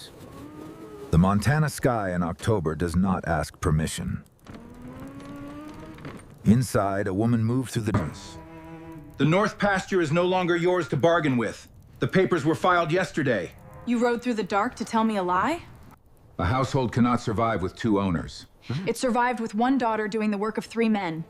place. The Montana sky in October does not ask permission. Inside, a woman moved through the darkness. The North pasture is no longer yours to bargain with. The papers were filed yesterday. You rode through the dark to tell me a lie? A household cannot survive with two owners. It survived with one daughter doing the work of 3 men.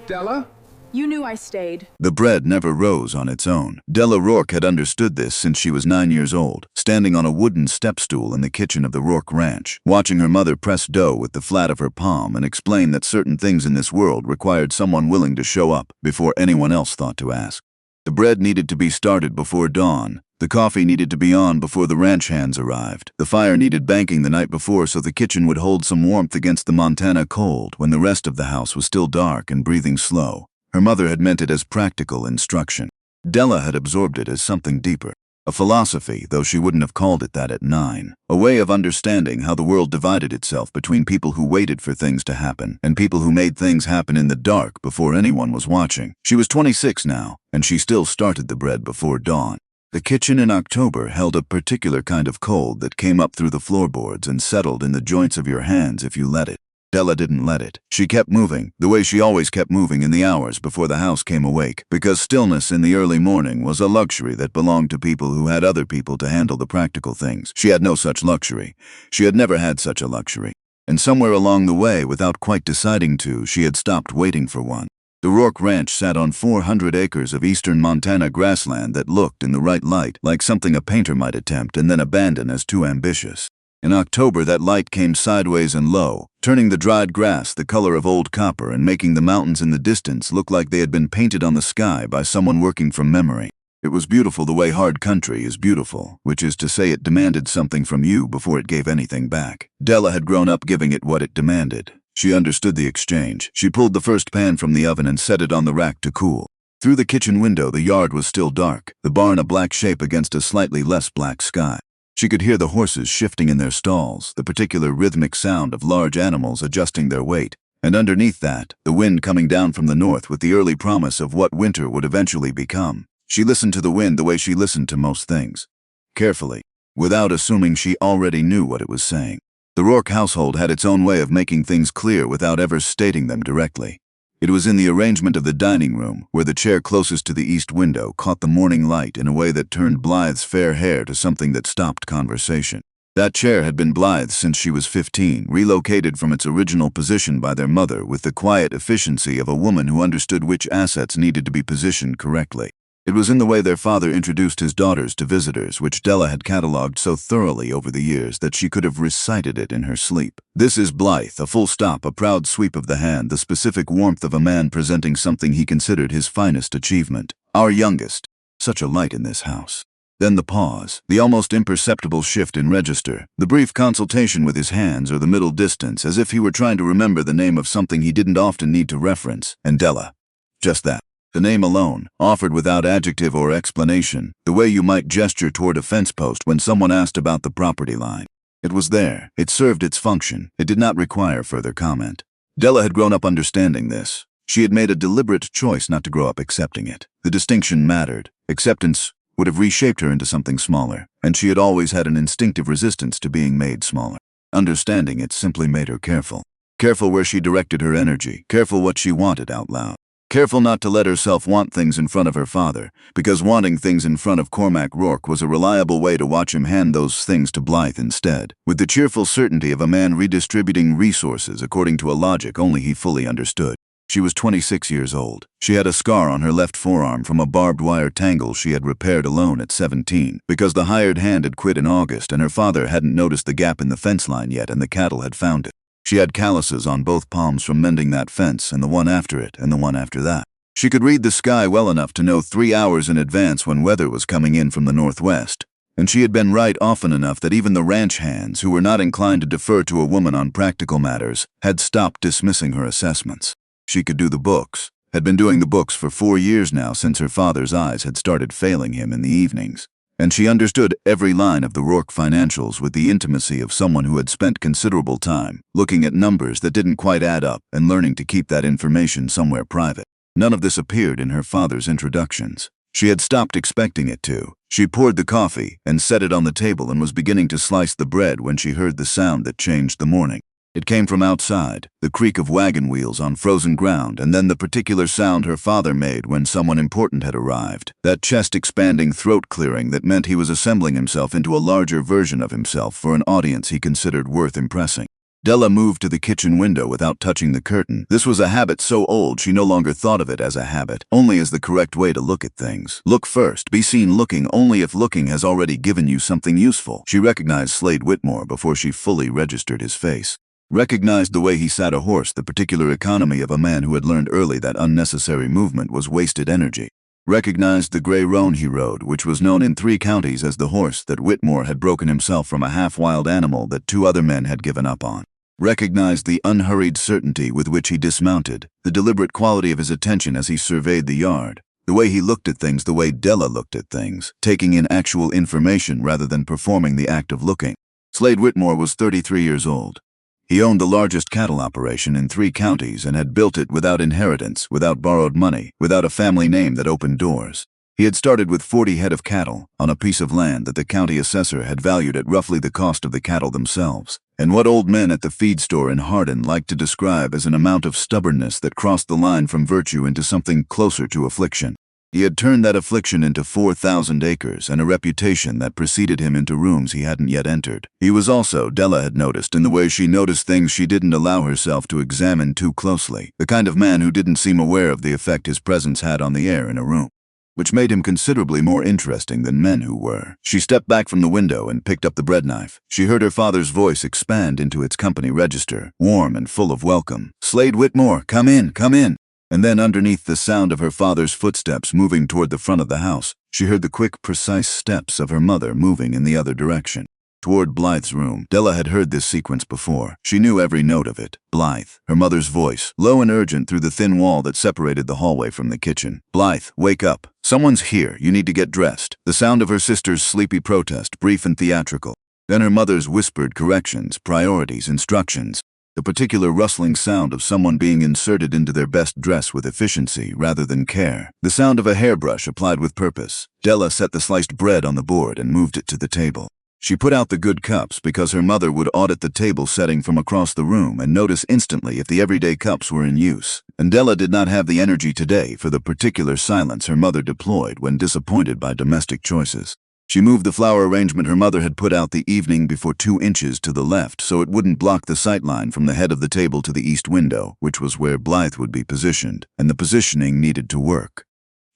Della? You knew I stayed. The bread never rose on its own. Della Rourke had understood this since she was 9 years old, standing on a wooden step stool in the kitchen of the Rourke Ranch, watching her mother press dough with the flat of her palm and explain that certain things in this world required someone willing to show up before anyone else thought to ask. The bread needed to be started before dawn. The coffee needed to be on before the ranch hands arrived. The fire needed banking the night before so the kitchen would hold some warmth against the Montana cold when the rest of the house was still dark and breathing slow. Her mother had meant it as practical instruction. Della had absorbed it as something deeper. A philosophy, though she wouldn't have called it that at 9. A way of understanding how the world divided itself between people who waited for things to happen and people who made things happen in the dark before anyone was watching. She was 26 now, and she still started the bread before dawn. The kitchen in October held a particular kind of cold that came up through the floorboards and settled in the joints of your hands if you let it. Della didn't let it. She kept moving, the way she always kept moving in the hours before the house came awake, because stillness in the early morning was a luxury that belonged to people who had other people to handle the practical things. She had no such luxury. She had never had such a luxury. And somewhere along the way, without quite deciding to, she had stopped waiting for one. The Rourke Ranch sat on 400 acres of eastern Montana grassland that looked, in the right light, like something a painter might attempt and then abandon as too ambitious. In October, that light came sideways and low, turning the dried grass the color of old copper and making the mountains in the distance look like they had been painted on the sky by someone working from memory. It was beautiful the way hard country is beautiful, which is to say it demanded something from you before it gave anything back. Della had grown up giving it what it demanded. She understood the exchange. She pulled the first pan from the oven and set it on the rack to cool. Through the kitchen window, the yard was still dark, the barn a black shape against a slightly less black sky. She could hear the horses shifting in their stalls, the particular rhythmic sound of large animals adjusting their weight, and underneath that, the wind coming down from the north with the early promise of what winter would eventually become. She listened to the wind the way she listened to most things. Carefully, without assuming she already knew what it was saying. The Rourke household had its own way of making things clear without ever stating them directly. It was in the arrangement of the dining room, where the chair closest to the east window caught the morning light in a way that turned Blythe's fair hair to something that stopped conversation. That chair had been Blythe's since she was 15, relocated from its original position by their mother with the quiet efficiency of a woman who understood which assets needed to be positioned correctly. It was in the way their father introduced his daughters to visitors, which Della had catalogued so thoroughly over the years that she could have recited it in her sleep. This is Blythe, a full stop, a proud sweep of the hand, the specific warmth of a man presenting something he considered his finest achievement. Our youngest. Such a light in this house. Then the pause, the almost imperceptible shift in register, the brief consultation with his hands or the middle distance, as if he were trying to remember the name of something he didn't often need to reference, and Della. Just that. The name alone, offered without adjective or explanation, the way you might gesture toward a fence post when someone asked about the property line. It was there. It served its function. It did not require further comment. Della had grown up understanding this. She had made a deliberate choice not to grow up accepting it. The distinction mattered. Acceptance would have reshaped her into something smaller, and she had always had an instinctive resistance to being made smaller. Understanding it simply made her careful. Careful where she directed her energy. Careful what she wanted out loud. Careful not to let herself want things in front of her father, because wanting things in front of Cormac Rourke was a reliable way to watch him hand those things to Blythe instead, with the cheerful certainty of a man redistributing resources according to a logic only he fully understood. She was 26 years old. She had a scar on her left forearm from a barbed wire tangle she had repaired alone at 17, because the hired hand had quit in August and her father hadn't noticed the gap in the fence line yet and the cattle had found it. She had calluses on both palms from mending that fence and the one after it and the one after that. She could read the sky well enough to know 3 hours in advance when weather was coming in from the northwest. And she had been right often enough that even the ranch hands, who were not inclined to defer to a woman on practical matters, had stopped dismissing her assessments. She could do the books, had been doing the books for 4 years now since her father's eyes had started failing him in the evenings. And she understood every line of the Rourke financials with the intimacy of someone who had spent considerable time looking at numbers that didn't quite add up and learning to keep that information somewhere private. None of this appeared in her father's introductions. She had stopped expecting it to. She poured the coffee and set it on the table and was beginning to slice the bread when she heard the sound that changed the morning. It came from outside, the creak of wagon wheels on frozen ground, and then the particular sound her father made when someone important had arrived. That chest-expanding throat-clearing that meant he was assembling himself into a larger version of himself for an audience he considered worth impressing. Della moved to the kitchen window without touching the curtain. This was a habit so old she no longer thought of it as a habit, only as the correct way to look at things. Look first, be seen looking only if looking has already given you something useful. She recognized Slade Whitmore before she fully registered his face. Recognized the way he sat a horse, the particular economy of a man who had learned early that unnecessary movement was wasted energy. Recognized the gray roan he rode, which was known in 3 counties as the horse that Whitmore had broken himself from a half-wild animal that 2 other men had given up on. Recognized the unhurried certainty with which he dismounted, the deliberate quality of his attention as he surveyed the yard, the way he looked at things the way Della looked at things, taking in actual information rather than performing the act of looking. Slade Whitmore was 33 years old. He owned the largest cattle operation in 3 counties and had built it without inheritance, without borrowed money, without a family name that opened doors. He had started with 40 head of cattle on a piece of land that the county assessor had valued at roughly the cost of the cattle themselves, and what old men at the feed store in Hardin liked to describe as an amount of stubbornness that crossed the line from virtue into something closer to affliction. He had turned that affliction into 4,000 acres and a reputation that preceded him into rooms he hadn't yet entered. He was also, Della had noticed, in the way she noticed things she didn't allow herself to examine too closely, the kind of man who didn't seem aware of the effect his presence had on the air in a room, which made him considerably more interesting than men who were. She stepped back from the window and picked up the bread knife. She heard her father's voice expand into its company register, warm and full of welcome. "Slade Whitmore, come in, come in." And then underneath the sound of her father's footsteps moving toward the front of the house, she heard the quick, precise steps of her mother moving in the other direction, toward Blythe's room. Della had heard this sequence before. She knew every note of it. Blythe, her mother's voice, low and urgent through the thin wall that separated the hallway from the kitchen. "Blythe, wake up. Someone's here. You need to get dressed." The sound of her sister's sleepy protest, brief and theatrical. Then her mother's whispered corrections, priorities, instructions. The particular rustling sound of someone being inserted into their best dress with efficiency rather than care. The sound of a hairbrush applied with purpose. Della set the sliced bread on the board and moved it to the table. She put out the good cups because her mother would audit the table setting from across the room and notice instantly if the everyday cups were in use. And Della did not have the energy today for the particular silence her mother deployed when disappointed by domestic choices. She moved the flower arrangement her mother had put out the evening before 2 inches to the left so it wouldn't block the sight line from the head of the table to the east window, which was where Blythe would be positioned, and the positioning needed to work.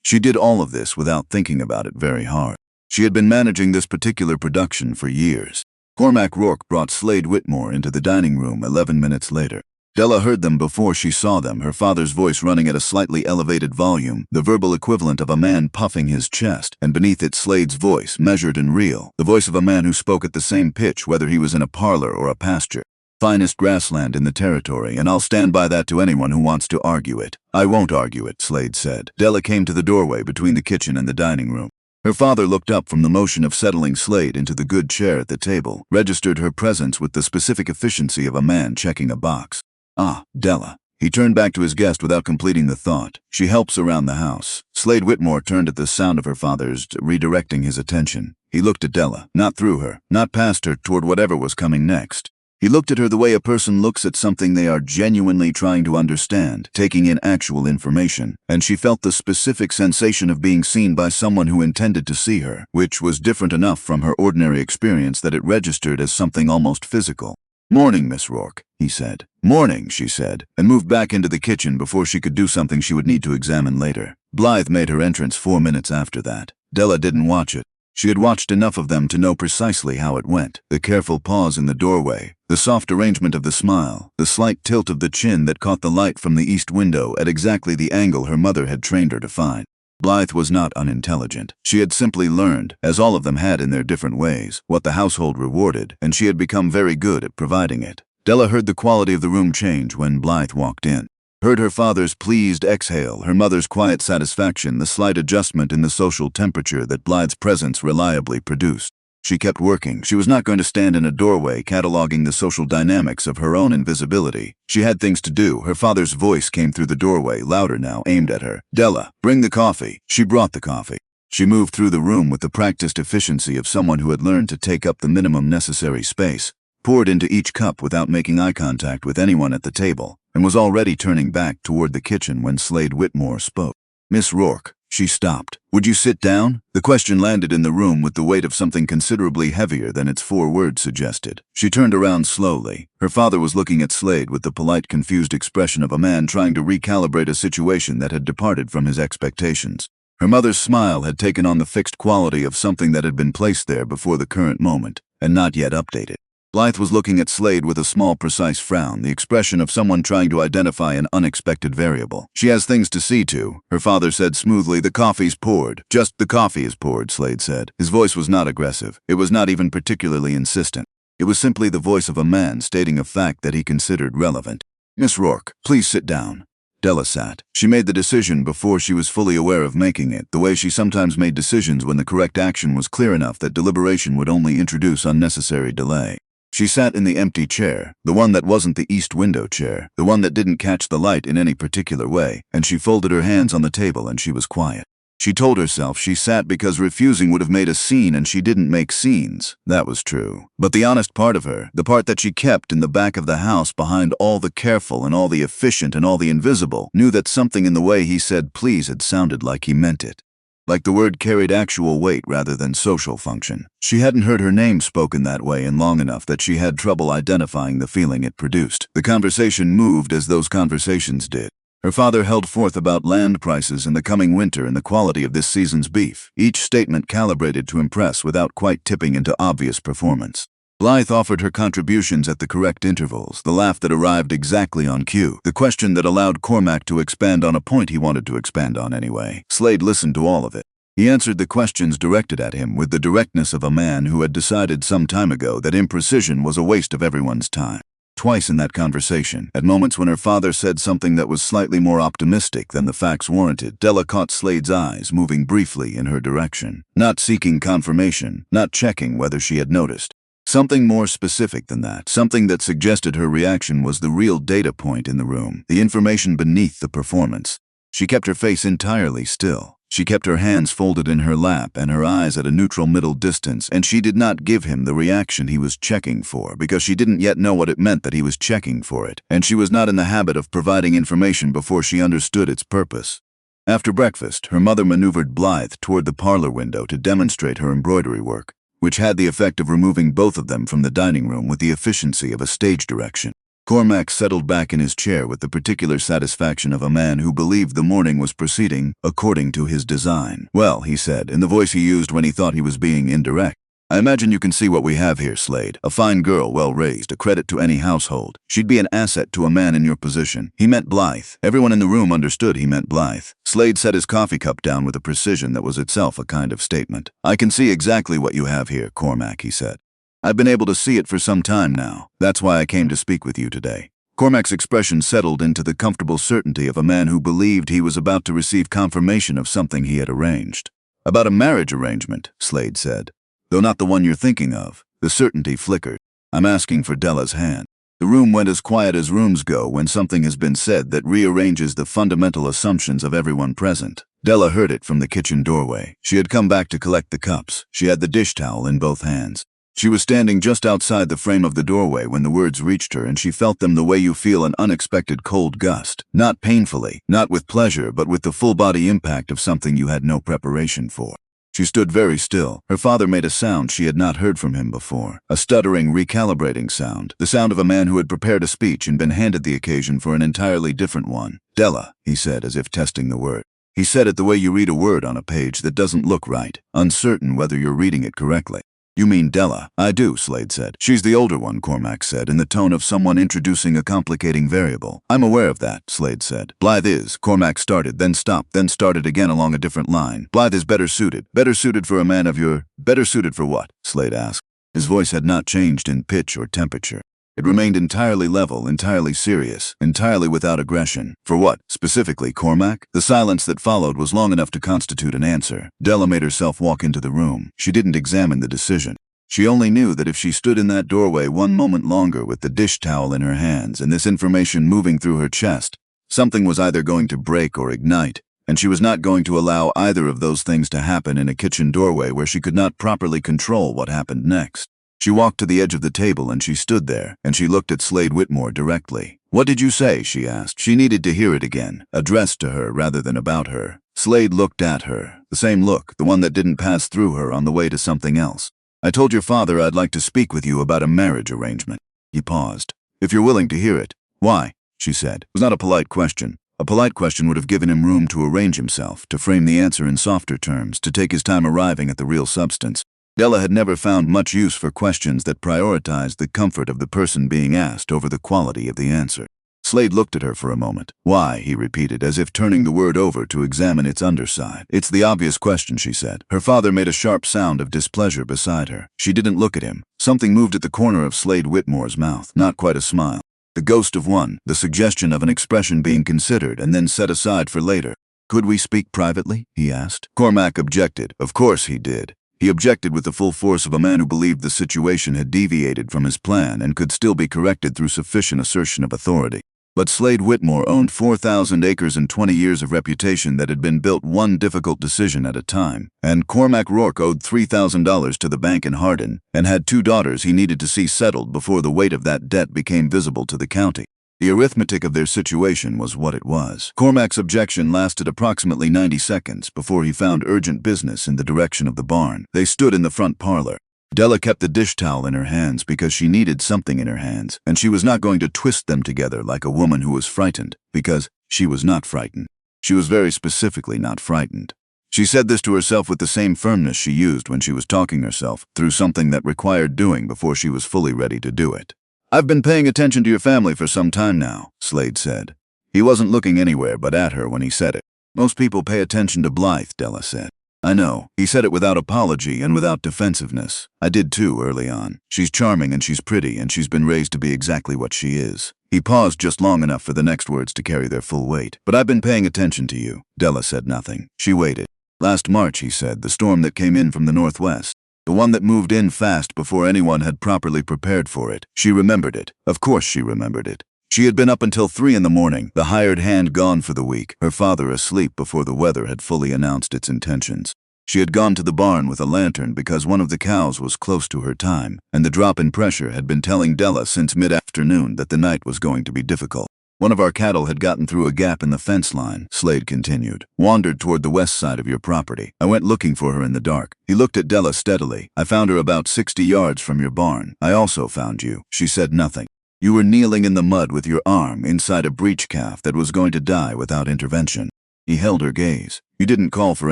She did all of this without thinking about it very hard. She had been managing this particular production for years. Cormac Rourke brought Slade Whitmore into the dining room 11 minutes later. Della heard them before she saw them, her father's voice running at a slightly elevated volume, the verbal equivalent of a man puffing his chest, and beneath it Slade's voice, measured and real, the voice of a man who spoke at the same pitch whether he was in a parlor or a pasture. "Finest grassland in the territory, and I'll stand by that to anyone who wants to argue it." "I won't argue it," Slade said. Della came to the doorway between the kitchen and the dining room. Her father looked up from the motion of settling Slade into the good chair at the table, registered her presence with the specific efficiency of a man checking a box. "Ah, Della." He turned back to his guest without completing the thought. "She helps around the house." Slade Whitmore turned at the sound of her father's, redirecting his attention. He looked at Della, not through her, not past her, toward whatever was coming next. He looked at her the way a person looks at something they are genuinely trying to understand, taking in actual information, and she felt the specific sensation of being seen by someone who intended to see her, which was different enough from her ordinary experience that it registered as something almost physical. "Morning, Miss Rourke," he said. "Morning," she said, and moved back into the kitchen before she could do something she would need to examine later. Blythe made her entrance 4 minutes after that. Della didn't watch it. She had watched enough of them to know precisely how it went. The careful pause in the doorway, the soft arrangement of the smile, the slight tilt of the chin that caught the light from the east window at exactly the angle her mother had trained her to find. Blythe was not unintelligent. She had simply learned, as all of them had in their different ways, what the household rewarded, and she had become very good at providing it. Della heard the quality of the room change when Blythe walked in. Heard her father's pleased exhale, her mother's quiet satisfaction, the slight adjustment in the social temperature that Blythe's presence reliably produced. She kept working. She was not going to stand in a doorway cataloging the social dynamics of her own invisibility. She had things to do. Her father's voice came through the doorway, louder now, aimed at her. "Della, bring the coffee." She brought the coffee. She moved through the room with the practiced efficiency of someone who had learned to take up the minimum necessary space, poured into each cup without making eye contact with anyone at the table, and was already turning back toward the kitchen when Slade Whitmore spoke. "Miss Rourke." She stopped. "Would you sit down?" The question landed in the room with the weight of something considerably heavier than its 4 words suggested. She turned around slowly. Her father was looking at Slade with the polite, confused expression of a man trying to recalibrate a situation that had departed from his expectations. Her mother's smile had taken on the fixed quality of something that had been placed there before the current moment, and not yet updated. Blythe was looking at Slade with a small, precise frown, the expression of someone trying to identify an unexpected variable. "She has things to see to," her father said smoothly. "The coffee's poured." "Just the coffee is poured," Slade said. His voice was not aggressive. It was not even particularly insistent. It was simply the voice of a man stating a fact that he considered relevant. "Miss Rourke, please sit down." Della sat. She made the decision before she was fully aware of making it, the way she sometimes made decisions when the correct action was clear enough that deliberation would only introduce unnecessary delay. She sat in the empty chair, the one that wasn't the east window chair, the one that didn't catch the light in any particular way, and she folded her hands on the table and she was quiet. She told herself she sat because refusing would have made a scene and she didn't make scenes. That was true. But the honest part of her, the part that she kept in the back of the house behind all the careful and all the efficient and all the invisible, knew that something in the way he said please had sounded like he meant it. Like the word carried actual weight rather than social function. She hadn't heard her name spoken that way in long enough that she had trouble identifying the feeling it produced. The conversation moved as those conversations did. Her father held forth about land prices in the coming winter and the quality of this season's beef, each statement calibrated to impress without quite tipping into obvious performance. Blythe offered her contributions at the correct intervals, the laugh that arrived exactly on cue, the question that allowed Cormac to expand on a point he wanted to expand on anyway. Slade listened to all of it. He answered the questions directed at him with the directness of a man who had decided some time ago that imprecision was a waste of everyone's time. Twice in that conversation, at moments when her father said something that was slightly more optimistic than the facts warranted, Della caught Slade's eyes moving briefly in her direction, not seeking confirmation, not checking whether she had noticed. Something more specific than that, something that suggested her reaction was the real data point in the room, the information beneath the performance. She kept her face entirely still. She kept her hands folded in her lap and her eyes at a neutral middle distance, and she did not give him the reaction he was checking for, because she didn't yet know what it meant that he was checking for it, and she was not in the habit of providing information before she understood its purpose. After breakfast, her mother maneuvered Blythe toward the parlor window to demonstrate her embroidery work, which had the effect of removing both of them from the dining room with the efficiency of a stage direction. Cormac settled back in his chair with the particular satisfaction of a man who believed the morning was proceeding according to his design. "Well," he said, in the voice he used when he thought he was being indirect, "I imagine you can see what we have here, Slade. A fine girl, well raised, a credit to any household. She'd be an asset to a man in your position." He meant Blythe. Everyone in the room understood he meant Blythe. Slade set his coffee cup down with a precision that was itself a kind of statement. "I can see exactly what you have here, Cormac," he said. "I've been able to see it for some time now. That's why I came to speak with you today." Cormac's expression settled into the comfortable certainty of a man who believed he was about to receive confirmation of something he had arranged. "About a marriage arrangement," Slade said. "Though not the one you're thinking of." The certainty flickered. "I'm asking for Della's hand." The room went as quiet as rooms go when something has been said that rearranges the fundamental assumptions of everyone present. Della heard it from the kitchen doorway. She had come back to collect the cups. She had the dish towel in both hands. She was standing just outside the frame of the doorway when the words reached her, and she felt them the way you feel an unexpected cold gust. Not painfully, not with pleasure, but with the full-body impact of something you had no preparation for. She stood very still. Her father made a sound she had not heard from him before, a stuttering, recalibrating sound, the sound of a man who had prepared a speech and been handed the occasion for an entirely different one. "Della," he said, as if testing the word. He said it the way you read a word on a page that doesn't look right, uncertain whether you're reading it correctly. "You mean Della?" "I do," Slade said. "She's the older one," Cormac said, in the tone of someone introducing a complicating variable. "I'm aware of that," Slade said. "Blythe is," Cormac started, then stopped, then started again along a different line. "Blythe is better suited. Better suited for a man of your—" "Better suited for what?" Slade asked. His voice had not changed in pitch or temperature. It remained entirely level, entirely serious, entirely without aggression. "For what, specifically, Cormac?" The silence that followed was long enough to constitute an answer. Della made herself walk into the room. She didn't examine the decision. She only knew that if she stood in that doorway one moment longer with the dish towel in her hands and this information moving through her chest, something was either going to break or ignite, and she was not going to allow either of those things to happen in a kitchen doorway where she could not properly control what happened next. She walked to the edge of the table and she stood there, and she looked at Slade Whitmore directly. "What did you say?" she asked. She needed to hear it again, addressed to her rather than about her. Slade looked at her, the same look, the one that didn't pass through her on the way to something else. "I told your father I'd like to speak with you about a marriage arrangement." He paused. "If you're willing to hear it." "Why?" she said. It was not a polite question. A polite question would have given him room to arrange himself, to frame the answer in softer terms, to take his time arriving at the real substance. Della had never found much use for questions that prioritized the comfort of the person being asked over the quality of the answer. Slade looked at her for a moment. "Why?" he repeated, as if turning the word over to examine its underside. "It's the obvious question," she said. Her father made a sharp sound of displeasure beside her. She didn't look at him. Something moved at the corner of Slade Whitmore's mouth, not quite a smile. The ghost of one, the suggestion of an expression being considered and then set aside for later. "Could we speak privately?" he asked. Cormac objected. Of course he did. He objected with the full force of a man who believed the situation had deviated from his plan and could still be corrected through sufficient assertion of authority. But Slade Whitmore owned 4,000 acres and 20 years of reputation that had been built one difficult decision at a time, and Cormac Rourke owed $3,000 to the bank in Hardin and had 2 daughters he needed to see settled before the weight of that debt became visible to the county. The arithmetic of their situation was what it was. Cormac's objection lasted approximately 90 seconds before he found urgent business in the direction of the barn. They stood in the front parlor. Della kept the dish towel in her hands because she needed something in her hands, and she was not going to twist them together like a woman who was frightened, because she was not frightened. She was very specifically not frightened. She said this to herself with the same firmness she used when she was talking herself through something that required doing before she was fully ready to do it. "I've been paying attention to your family for some time now," Slade said. He wasn't looking anywhere but at her when he said it. "Most people pay attention to Blythe," Della said. "I know." He said it without apology and without defensiveness. "I did too early on. She's charming and she's pretty and she's been raised to be exactly what she is." He paused just long enough for the next words to carry their full weight. "But I've been paying attention to you." Della said nothing. She waited. "Last March," he said, "the storm that came in from the northwest. The one that moved in fast before anyone had properly prepared for it." She remembered it. Of course she remembered it. She had been up until 3 in the morning, the hired hand gone for the week, her father asleep before the weather had fully announced its intentions. She had gone to the barn with a lantern because one of the cows was close to her time, and the drop in pressure had been telling Della since mid-afternoon that the night was going to be difficult. "One of our cattle had gotten through a gap in the fence line," Slade continued. "Wandered toward the west side of your property. I went looking for her in the dark." He looked at Della steadily. "I found her about 60 yards from your barn. I also found you." She said nothing. "You were kneeling in the mud with your arm inside a breech calf that was going to die without intervention." He held her gaze. "You didn't call for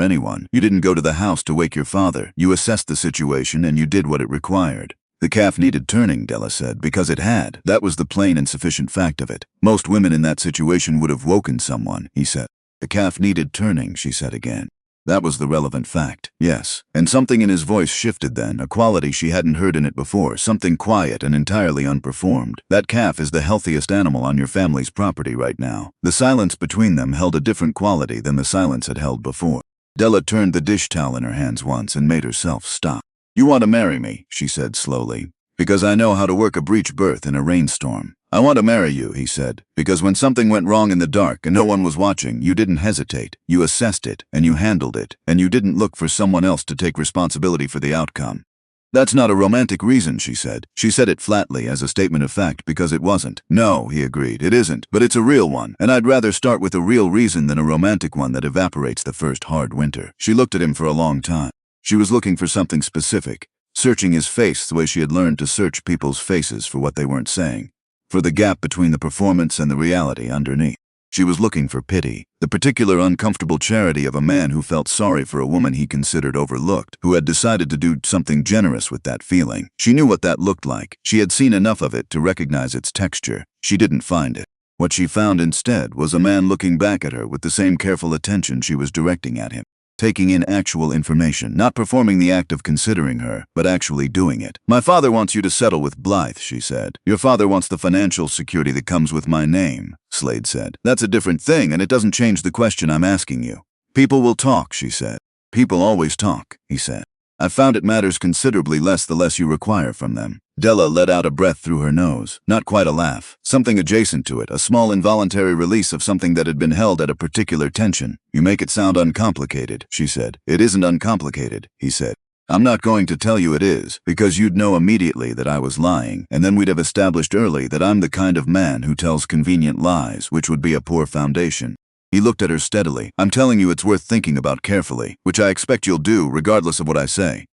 anyone. You didn't go to the house to wake your father. You assessed the situation and you did what it required." "The calf needed turning," Della said, "because it had. That was the plain and sufficient fact of it. Most women in that situation would have woken someone," he said. "The calf needed turning," she said again. That was the relevant fact. Yes. And something in his voice shifted then, a quality she hadn't heard in it before, something quiet and entirely unperformed. "That calf is the healthiest animal on your family's property right now." The silence between them held a different quality than the silence had held before. Della turned the dish towel in her hands once and made herself stop. "You want to marry me," she said slowly, "because I know how to work a breech berth in a rainstorm." "I want to marry you," he said, "because when something went wrong in the dark and no one was watching, you didn't hesitate. You assessed it, and you handled it, and you didn't look for someone else to take responsibility for the outcome." "That's not a romantic reason," she said. She said it flatly as a statement of fact because it wasn't. "No," he agreed, "it isn't, but it's a real one, and I'd rather start with a real reason than a romantic one that evaporates the first hard winter." She looked at him for a long time. She was looking for something specific, searching his face the way she had learned to search people's faces for what they weren't saying, for the gap between the performance and the reality underneath. She was looking for pity, the particular uncomfortable charity of a man who felt sorry for a woman he considered overlooked, who had decided to do something generous with that feeling. She knew what that looked like. She had seen enough of it to recognize its texture. She didn't find it. What she found instead was a man looking back at her with the same careful attention she was directing at him, taking in actual information, not performing the act of considering her, but actually doing it. "My father wants you to settle with Blythe," she said. "Your father wants the financial security that comes with my name," Slade said. "That's a different thing, and it doesn't change the question I'm asking you." "People will talk," she said. "People always talk," he said. "I've found it matters considerably less the less you require from them." Della let out a breath through her nose. Not quite a laugh. Something adjacent to it, a small involuntary release of something that had been held at a particular tension. You make it sound uncomplicated, she said. It isn't uncomplicated, he said. I'm not going to tell you it is, because you'd know immediately that I was lying, and then we'd have established early that I'm the kind of man who tells convenient lies, which would be a poor foundation. He looked at her steadily. I'm telling you it's worth thinking about carefully, which I expect you'll do regardless of what I say.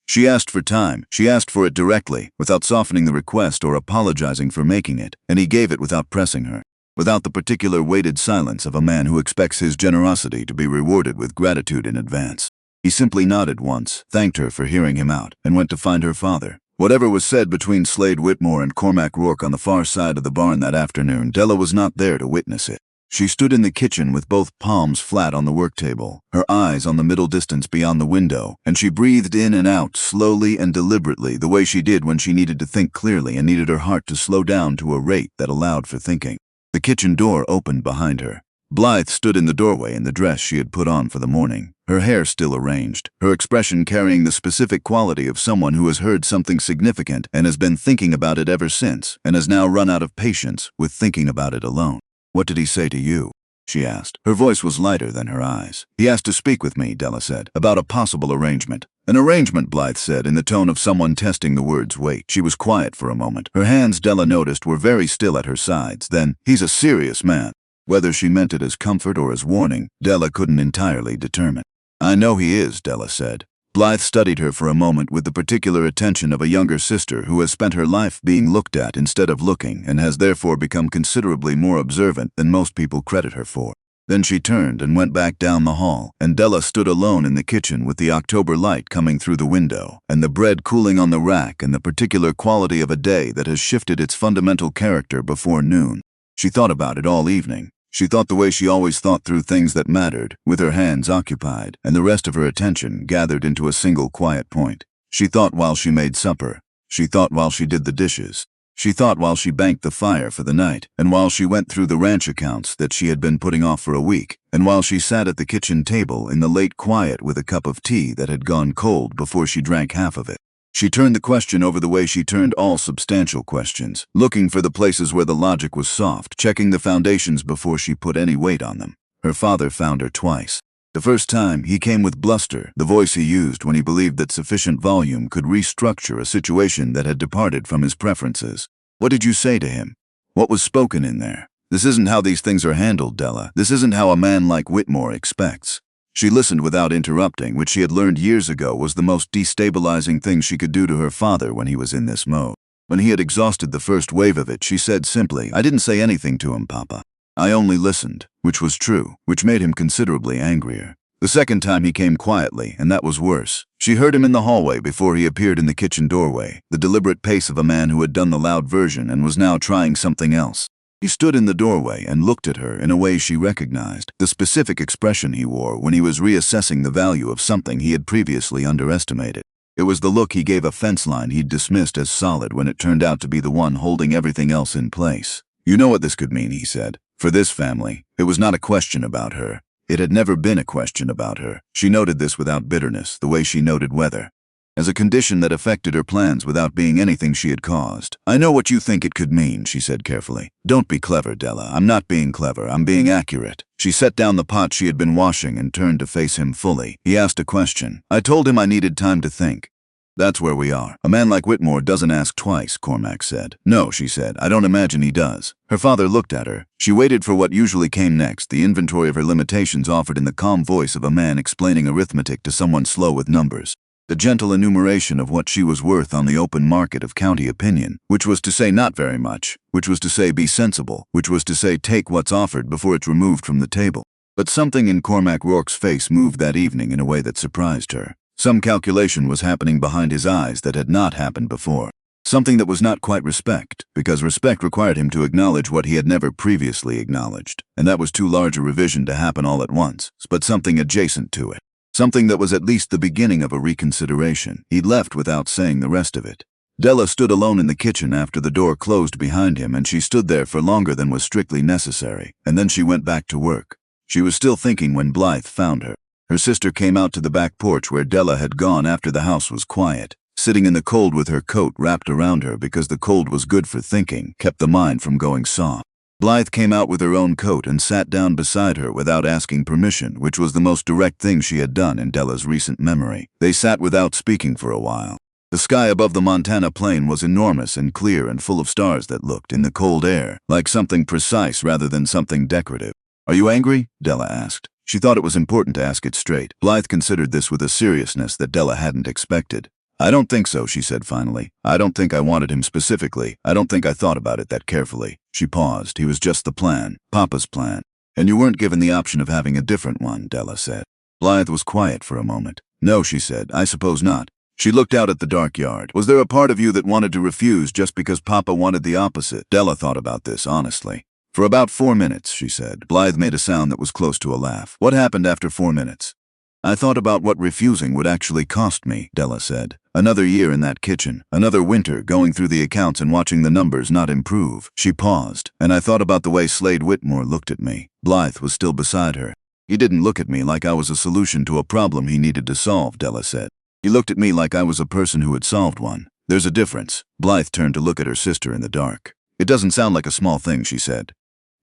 She asked for time. She asked for it directly, without softening the request or apologizing for making it, and he gave it without pressing her, without the particular weighted silence of a man who expects his generosity to be rewarded with gratitude in advance. He simply nodded once, thanked her for hearing him out, and went to find her father. Whatever was said between Slade Whitmore and Cormac Rourke on the far side of the barn that afternoon, Della was not there to witness it. She stood in the kitchen with both palms flat on the work table, her eyes on the middle distance beyond the window, and she breathed in and out slowly and deliberately the way she did when she needed to think clearly and needed her heart to slow down to a rate that allowed for thinking. The kitchen door opened behind her. Blythe stood in the doorway in the dress she had put on for the morning, her hair still arranged, her expression carrying the specific quality of someone who has heard something significant and has been thinking about it ever since, and has now run out of patience with thinking about it alone. What did he say to you? She asked. Her voice was lighter than her eyes. He asked to speak with me, Della said, about a possible arrangement. An arrangement, Blythe said, in the tone of someone testing the word's weight. She was quiet for a moment. Her hands, Della noticed, were very still at her sides. Then, he's a serious man. Whether she meant it as comfort or as warning, Della couldn't entirely determine. I know he is, Della said. Blythe studied her for a moment with the particular attention of a younger sister who has spent her life being looked at instead of looking and has therefore become considerably more observant than most people credit her for. Then she turned and went back down the hall, and Della stood alone in the kitchen with the October light coming through the window, and the bread cooling on the rack and the particular quality of a day that has shifted its fundamental character before noon. She thought about it all evening. She thought the way she always thought through things that mattered, with her hands occupied, and the rest of her attention gathered into a single quiet point. She thought while she made supper. She thought while she did the dishes. She thought while she banked the fire for the night, and while she went through the ranch accounts that she had been putting off for a week, and while she sat at the kitchen table in the late quiet with a cup of tea that had gone cold before she drank half of it. She turned the question over the way she turned all substantial questions, looking for the places where the logic was soft, checking the foundations before she put any weight on them. Her father found her twice. The first time, he came with bluster, the voice he used when he believed that sufficient volume could restructure a situation that had departed from his preferences. What did you say to him? What was spoken in there? This isn't how these things are handled, Della. This isn't how a man like Whitmore expects. She listened without interrupting, which she had learned years ago was the most destabilizing thing she could do to her father when he was in this mode. When he had exhausted the first wave of it, she said simply, I didn't say anything to him, Papa. I only listened, which was true, which made him considerably angrier. The second time he came quietly, and that was worse. She heard him in the hallway before he appeared in the kitchen doorway, the deliberate pace of a man who had done the loud version and was now trying something else. He stood in the doorway and looked at her in a way she recognized, the specific expression he wore when he was reassessing the value of something he had previously underestimated. It was the look he gave a fence line he'd dismissed as solid when it turned out to be the one holding everything else in place. You know what this could mean, he said. For this family, it was not a question about her. It had never been a question about her. She noted this without bitterness, the way she noted weather. As a condition that affected her plans without being anything she had caused. I know what you think it could mean, she said carefully. Don't be clever, Della. I'm not being clever. I'm being accurate. She set down the pot she had been washing and turned to face him fully. He asked a question. I told him I needed time to think. That's where we are. A man like Whitmore doesn't ask twice, Cormac said. No, she said. I don't imagine he does. Her father looked at her. She waited for what usually came next, the inventory of her limitations offered in the calm voice of a man explaining arithmetic to someone slow with numbers. The gentle enumeration of what she was worth on the open market of county opinion, which was to say not very much, which was to say be sensible, which was to say take what's offered before it's removed from the table. But something in Cormac Rourke's face moved that evening in a way that surprised her. Some calculation was happening behind his eyes that had not happened before. Something that was not quite respect, because respect required him to acknowledge what he had never previously acknowledged, and that was too large a revision to happen all at once, but something adjacent to it. Something that was at least the beginning of a reconsideration. He'd left without saying the rest of it. Della stood alone in the kitchen after the door closed behind him, and she stood there for longer than was strictly necessary, and then she went back to work. She was still thinking when Blythe found her. Her sister came out to the back porch where Della had gone after the house was quiet. sitting in the cold with her coat wrapped around her because the cold was good for thinking, kept the mind from going soft. Blythe came out with her own coat and sat down beside her without asking permission, which was the most direct thing she had done in Della's recent memory. They sat without speaking for a while. The sky above the Montana plain was enormous and clear and full of stars that looked, in the cold air, like something precise rather than something decorative. "Are you angry?" Della asked. She thought it was important to ask it straight. Blythe considered this with a seriousness that Della hadn't expected. "I don't think so," she said finally. "I don't think I wanted him specifically. I don't think I thought about it that carefully." She paused. "He was just the plan. Papa's plan. And you weren't given the option of having a different one," Della said. Blythe was quiet for a moment. "No," she said, "I suppose not." She looked out at the dark yard. "Was there a part of you that wanted to refuse just because Papa wanted the opposite?" Della thought about this honestly. "For about 4 minutes," she said. Blythe made a sound that was close to a laugh. "What happened after 4 minutes?" "I thought about what refusing would actually cost me," Della said. "Another year in that kitchen, another winter going through the accounts and watching the numbers not improve." She paused, "And I thought about the way Slade Whitmore looked at me." Blythe was still beside her. "He didn't look at me like I was a solution to a problem he needed to solve," Della said. "He looked at me like I was a person who had solved one. There's a difference." Blythe turned to look at her sister in the dark. "It doesn't sound like a small thing," she said.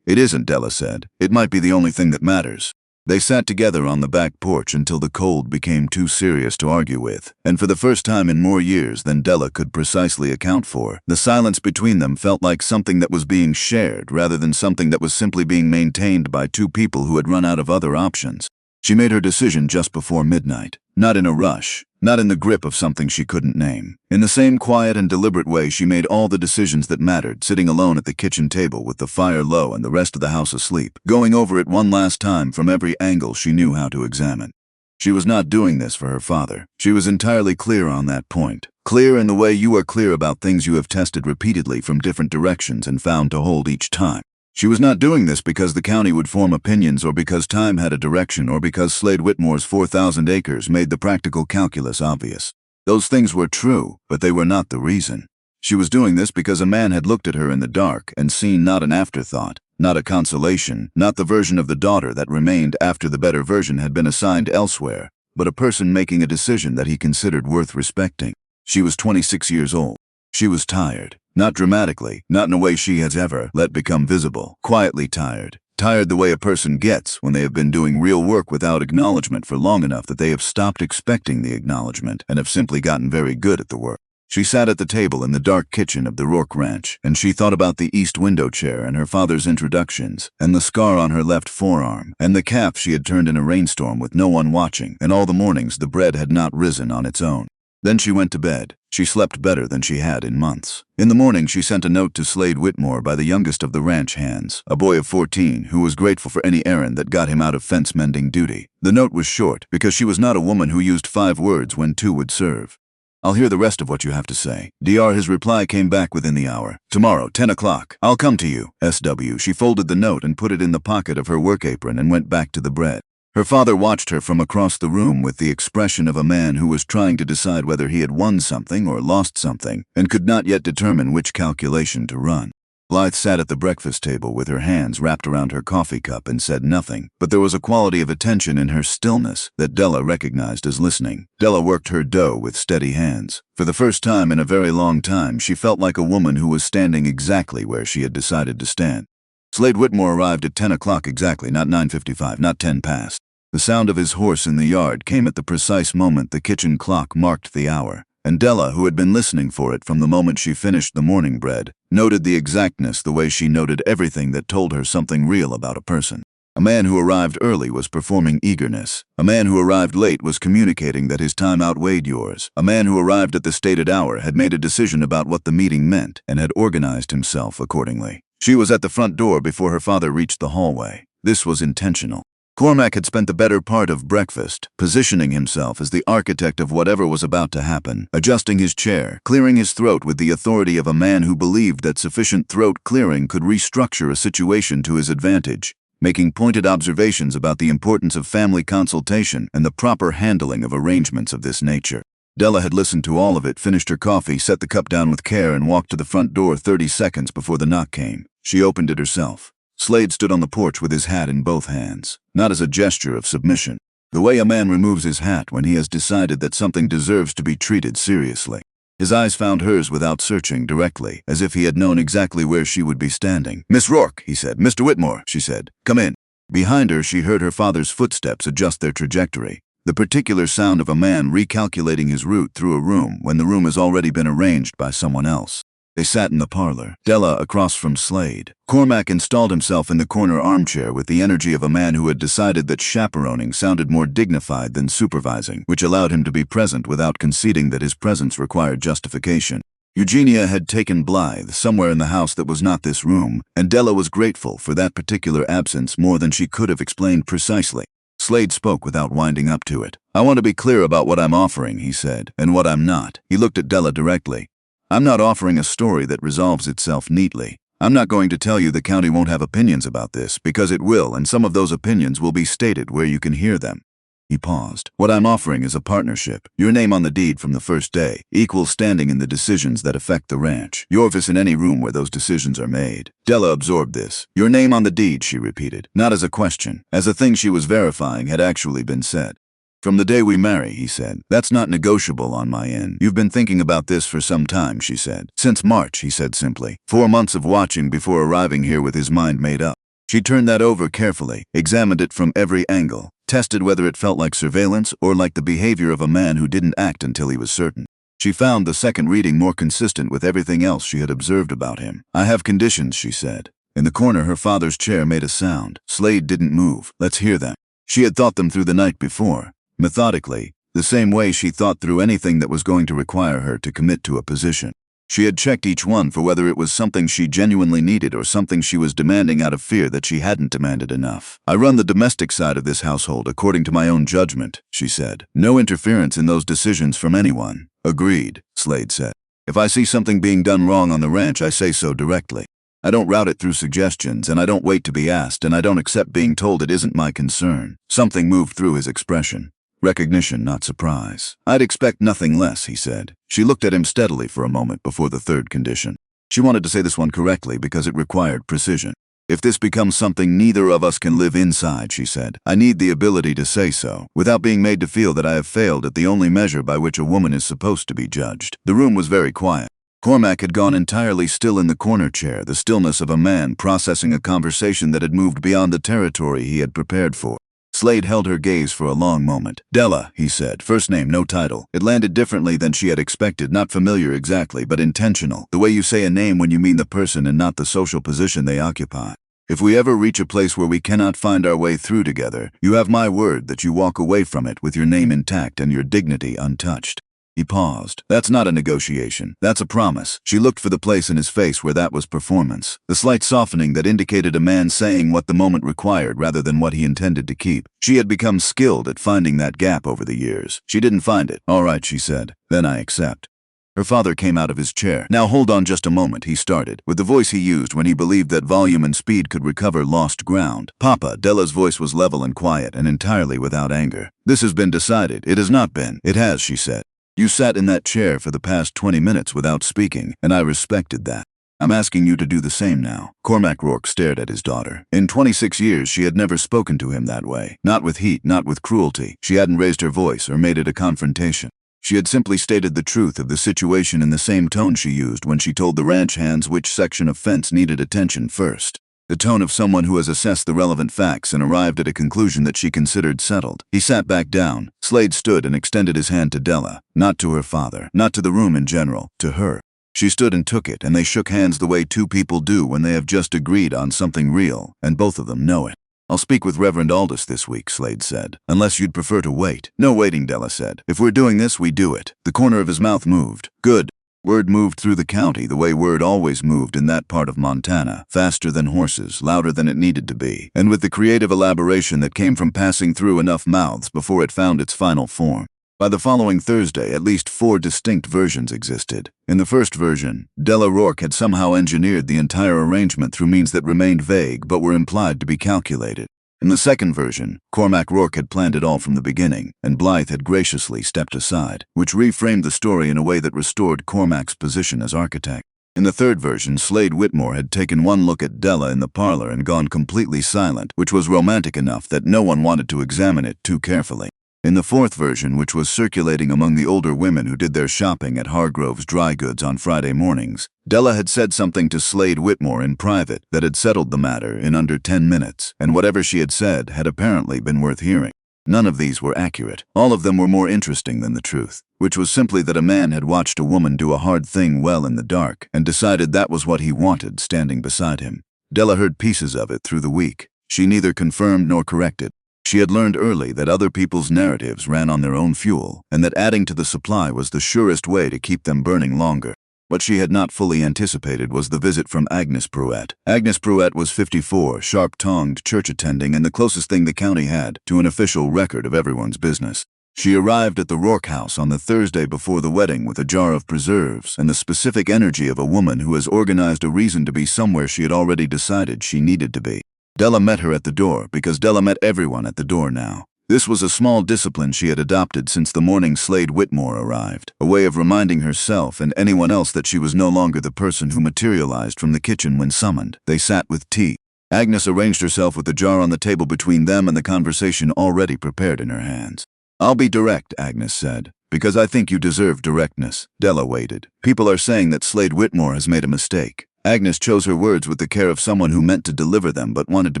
"It isn't," Della said. "It might be the only thing that matters." They sat together on the back porch until the cold became too serious to argue with, and for the first time in more years than Della could precisely account for, the silence between them felt like something that was being shared rather than something that was simply being maintained by two people who had run out of other options. She made her decision just before midnight, not in a rush, not in the grip of something she couldn't name. In the same quiet and deliberate way she made all the decisions that mattered, sitting alone at the kitchen table with the fire low and the rest of the house asleep, going over it one last time from every angle she knew how to examine. She was not doing this for her father. She was entirely clear on that point. Clear in the way you are clear about things you have tested repeatedly from different directions and found to hold each time. She was not doing this because the county would form opinions or because time had a direction or because Slade Whitmore's 4,000 acres made the practical calculus obvious. Those things were true, but they were not the reason. She was doing this because a man had looked at her in the dark and seen not an afterthought, not a consolation, not the version of the daughter that remained after the better version had been assigned elsewhere, but a person making a decision that he considered worth respecting. She was 26 years old. She was tired. Not dramatically, not in a way she has ever let become visible. Quietly tired. Tired the way a person gets when they have been doing real work without acknowledgement for long enough that they have stopped expecting the acknowledgement and have simply gotten very good at the work. She sat at the table in the dark kitchen of the Rourke Ranch, and she thought about the east window chair and her father's introductions, and the scar on her left forearm, and the calf she had turned in a rainstorm with no one watching, and all the mornings the bread had not risen on its own. Then she went to bed. She slept better than she had in months. In the morning, she sent a note to Slade Whitmore by the youngest of the ranch hands, a boy of 14 who was grateful for any errand that got him out of fence-mending duty. The note was short because she was not a woman who used 5 words when 2 would serve. "I'll hear the rest of what you have to say." His reply came back within the hour. "Tomorrow, 10 o'clock. I'll come to you. SW." She folded the note and put it in the pocket of her work apron and went back to the bread. Her father watched her from across the room with the expression of a man who was trying to decide whether he had won something or lost something and could not yet determine which calculation to run. Blythe sat at the breakfast table with her hands wrapped around her coffee cup and said nothing, but there was a quality of attention in her stillness that Della recognized as listening. Della worked her dough with steady hands. For the first time in a very long time, she felt like a woman who was standing exactly where she had decided to stand. Slade Whitmore arrived at 10 o'clock exactly, not 9:55, not 10 past. The sound of his horse in the yard came at the precise moment the kitchen clock marked the hour, and Della, who had been listening for it from the moment she finished the morning bread, noted the exactness the way she noted everything that told her something real about a person. A man who arrived early was performing eagerness. A man who arrived late was communicating that his time outweighed yours. A man who arrived at the stated hour had made a decision about what the meeting meant and had organized himself accordingly. She was at the front door before her father reached the hallway. This was intentional. Cormac had spent the better part of breakfast positioning himself as the architect of whatever was about to happen, adjusting his chair, clearing his throat with the authority of a man who believed that sufficient throat clearing could restructure a situation to his advantage, making pointed observations about the importance of family consultation and the proper handling of arrangements of this nature. Della had listened to all of it, finished her coffee, set the cup down with care, and walked to the front door 30 seconds before the knock came. She opened it herself. Slade stood on the porch with his hat in both hands, not as a gesture of submission, the way a man removes his hat when he has decided that something deserves to be treated seriously. His eyes found hers without searching directly, as if he had known exactly where she would be standing. "Miss Rourke," he said. "Mr. Whitmore," she said. "Come in." Behind her, she heard her father's footsteps adjust their trajectory. The particular sound of a man recalculating his route through a room when the room has already been arranged by someone else. They sat in the parlor, Della across from Slade. Cormac installed himself in the corner armchair with the energy of a man who had decided that chaperoning sounded more dignified than supervising, which allowed him to be present without conceding that his presence required justification. Eugenia had taken Blythe somewhere in the house that was not this room, and Della was grateful for that particular absence more than she could have explained precisely. Slade spoke without winding up to it. "I want to be clear about what I'm offering," he said, "and what I'm not." He looked at Della directly. "I'm not offering a story that resolves itself neatly. I'm not going to tell you the county won't have opinions about this, because it will, and some of those opinions will be stated where you can hear them." He paused. "What I'm offering is a partnership. Your name on the deed from the first day. Equal standing in the decisions that affect the ranch. Your voice in any room where those decisions are made." Della absorbed this. "Your name on the deed," she repeated, not as a question, as a thing she was verifying had actually been said. "From the day we marry," he said. "That's not negotiable on my end." "You've been thinking about this for some time," she said. "Since March," he said simply. 4 months of watching before arriving here with his mind made up. She turned that over carefully, examined it from every angle, tested whether it felt like surveillance or like the behavior of a man who didn't act until he was certain. She found the second reading more consistent with everything else she had observed about him. "I have conditions," she said. In the corner, her father's chair made a sound. Slade didn't move. "Let's hear them." She had thought them through the night before. Methodically, the same way she thought through anything that was going to require her to commit to a position. She had checked each one for whether it was something she genuinely needed or something she was demanding out of fear that she hadn't demanded enough. "I run the domestic side of this household according to my own judgment," she said. "No interference in those decisions from anyone." "Agreed," Slade said. "If I see something being done wrong on the ranch, I say so directly. I don't route it through suggestions, and I don't wait to be asked, and I don't accept being told it isn't my concern." Something moved through his expression. Recognition, not surprise. "I'd expect nothing less," he said. She looked at him steadily for a moment before the third condition. She wanted to say this one correctly because it required precision. "If this becomes something neither of us can live inside," she said, "I need the ability to say so, without being made to feel that I have failed at the only measure by which a woman is supposed to be judged." The room was very quiet. Cormac had gone entirely still in the corner chair, the stillness of a man processing a conversation that had moved beyond the territory he had prepared for. Slade held her gaze for a long moment. "Della," he said, first name, no title. It landed differently than she had expected, not familiar exactly, but intentional. The way you say a name when you mean the person and not the social position they occupy. "If we ever reach a place where we cannot find our way through together, you have my word that you walk away from it with your name intact and your dignity untouched." He paused. "That's not a negotiation. That's a promise." She looked for the place in his face where that was performance. The slight softening that indicated a man saying what the moment required rather than what he intended to keep. She had become skilled at finding that gap over the years. She didn't find it. "All right," she said. "Then I accept." Her father came out of his chair. "Now hold on just a moment," he started, with the voice he used when he believed that volume and speed could recover lost ground. "Papa," Della's voice was level and quiet and entirely without anger. "This has been decided." "It has not been." "It has," she said. "You sat in that chair for the past 20 minutes without speaking, and I respected that. I'm asking you to do the same now." Cormac Rourke stared at his daughter. In 26 years, she had never spoken to him that way. Not with heat, not with cruelty. She hadn't raised her voice or made it a confrontation. She had simply stated the truth of the situation in the same tone she used when she told the ranch hands which section of fence needed attention first. The tone of someone who has assessed the relevant facts and arrived at a conclusion that she considered settled. He sat back down. Slade stood and extended his hand to Della, not to her father, not to the room in general, to her. She stood and took it, and they shook hands the way two people do when they have just agreed on something real, and both of them know it. "I'll speak with Reverend Aldous this week," Slade said. "Unless you'd prefer to wait." "No waiting," Della said. "If we're doing this, we do it." The corner of his mouth moved. "Good." Word moved through the county the way word always moved in that part of Montana, faster than horses, louder than it needed to be, and with the creative elaboration that came from passing through enough mouths before it found its final form. By the following Thursday, at least 4 distinct versions existed. In the first version, Della Rourke had somehow engineered the entire arrangement through means that remained vague but were implied to be calculated. In the second version, Cormac Rourke had planned it all from the beginning, and Blythe had graciously stepped aside, which reframed the story in a way that restored Cormac's position as architect. In the third version, Slade Whitmore had taken one look at Della in the parlor and gone completely silent, which was romantic enough that no one wanted to examine it too carefully. In the fourth version, which was circulating among the older women who did their shopping at Hargrove's Dry Goods on Friday mornings, Della had said something to Slade Whitmore in private that had settled the matter in under 10 minutes, and whatever she had said had apparently been worth hearing. None of these were accurate. All of them were more interesting than the truth, which was simply that a man had watched a woman do a hard thing well in the dark and decided that was what he wanted standing beside him. Della heard pieces of it through the week. She neither confirmed nor corrected. She had learned early that other people's narratives ran on their own fuel, and that adding to the supply was the surest way to keep them burning longer. What she had not fully anticipated was the visit from Agnes Pruett. Agnes Pruett was 54, sharp-tongued, church-attending, and the closest thing the county had to an official record of everyone's business. She arrived at the Rourke house on the Thursday before the wedding with a jar of preserves and the specific energy of a woman who has organized a reason to be somewhere she had already decided she needed to be. Della met her at the door because Della met everyone at the door now. This was a small discipline she had adopted since the morning Slade Whitmore arrived, a way of reminding herself and anyone else that she was no longer the person who materialized from the kitchen when summoned. They sat with tea. Agnes arranged herself with the jar on the table between them and the conversation already prepared in her hands. "I'll be direct," Agnes said, "because I think you deserve directness." Della waited. "People are saying that Slade Whitmore has made a mistake." Agnes chose her words with the care of someone who meant to deliver them but wanted to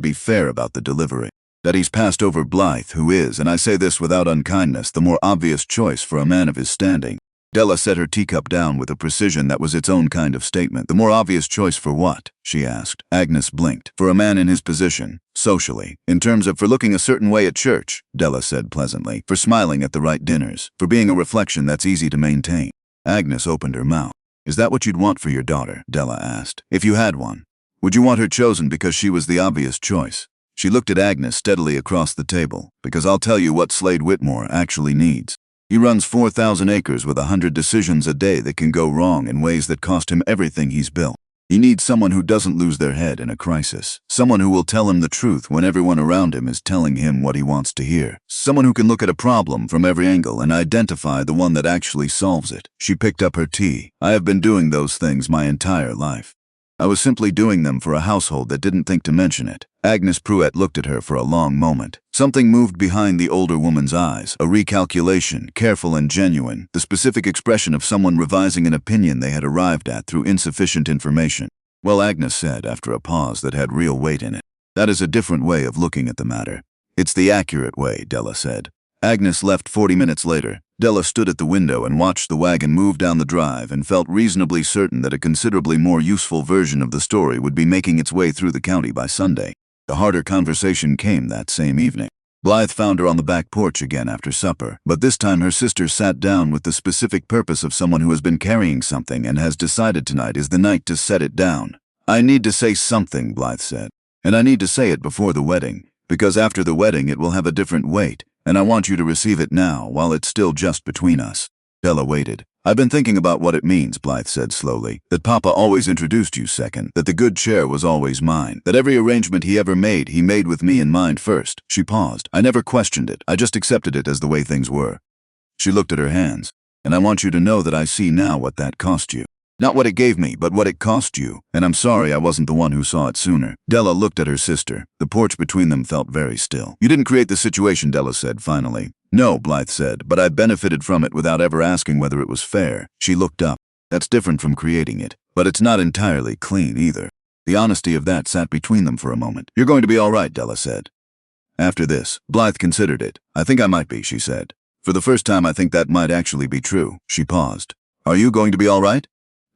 be fair about the delivery. "That he's passed over Blythe, who is, and I say this without unkindness, the more obvious choice for a man of his standing." Della set her teacup down with a precision that was its own kind of statement. "The more obvious choice for what?" she asked. Agnes blinked. "For a man in his position, socially. In terms of for looking a certain way at church," Della said pleasantly. "For smiling at the right dinners. For being a reflection that's easy to maintain." Agnes opened her mouth. "Is that what you'd want for your daughter?" Della asked. "If you had one. Would you want her chosen because she was the obvious choice?" She looked at Agnes steadily across the table. "Because I'll tell you what Slade Whitmore actually needs. He runs 4,000 acres with 100 decisions a day that can go wrong in ways that cost him everything he's built. He needs someone who doesn't lose their head in a crisis. Someone who will tell him the truth when everyone around him is telling him what he wants to hear. Someone who can look at a problem from every angle and identify the one that actually solves it." She picked up her tea. "I have been doing those things my entire life. I was simply doing them for a household that didn't think to mention it." Agnes Pruett looked at her for a long moment. Something moved behind the older woman's eyes, a recalculation, careful and genuine, the specific expression of someone revising an opinion they had arrived at through insufficient information. "Well," Agnes said after a pause that had real weight in it, "that is a different way of looking at the matter." "It's the accurate way," Della said. Agnes left 40 minutes later. Della stood at the window and watched the wagon move down the drive and felt reasonably certain that a considerably more useful version of the story would be making its way through the county by Sunday. The harder conversation came that same evening. Blythe found her on the back porch again after supper, but this time her sister sat down with the specific purpose of someone who has been carrying something and has decided tonight is the night to set it down. "I need to say something," Blythe said, "and I need to say it before the wedding, because after the wedding it will have a different weight, and I want you to receive it now while it's still just between us." Della waited. "I've been thinking about what it means," Blythe said slowly, "that Papa always introduced you second, that the good chair was always mine, that every arrangement he ever made, he made with me in mind first." She paused. "I never questioned it. I just accepted it as the way things were." She looked at her hands. "And I want you to know that I see now what that cost you. Not what it gave me, but what it cost you, and I'm sorry I wasn't the one who saw it sooner." Della looked at her sister. The porch between them felt very still. "You didn't create the situation," Della said finally. "No," Blythe said, "but I benefited from it without ever asking whether it was fair." She looked up. "That's different from creating it, but it's not entirely clean either." The honesty of that sat between them for a moment. "You're going to be all right," Della said. After this, Blythe considered it. "I think I might be," she said. "For the first time I think that might actually be true." She paused. "Are you going to be all right?"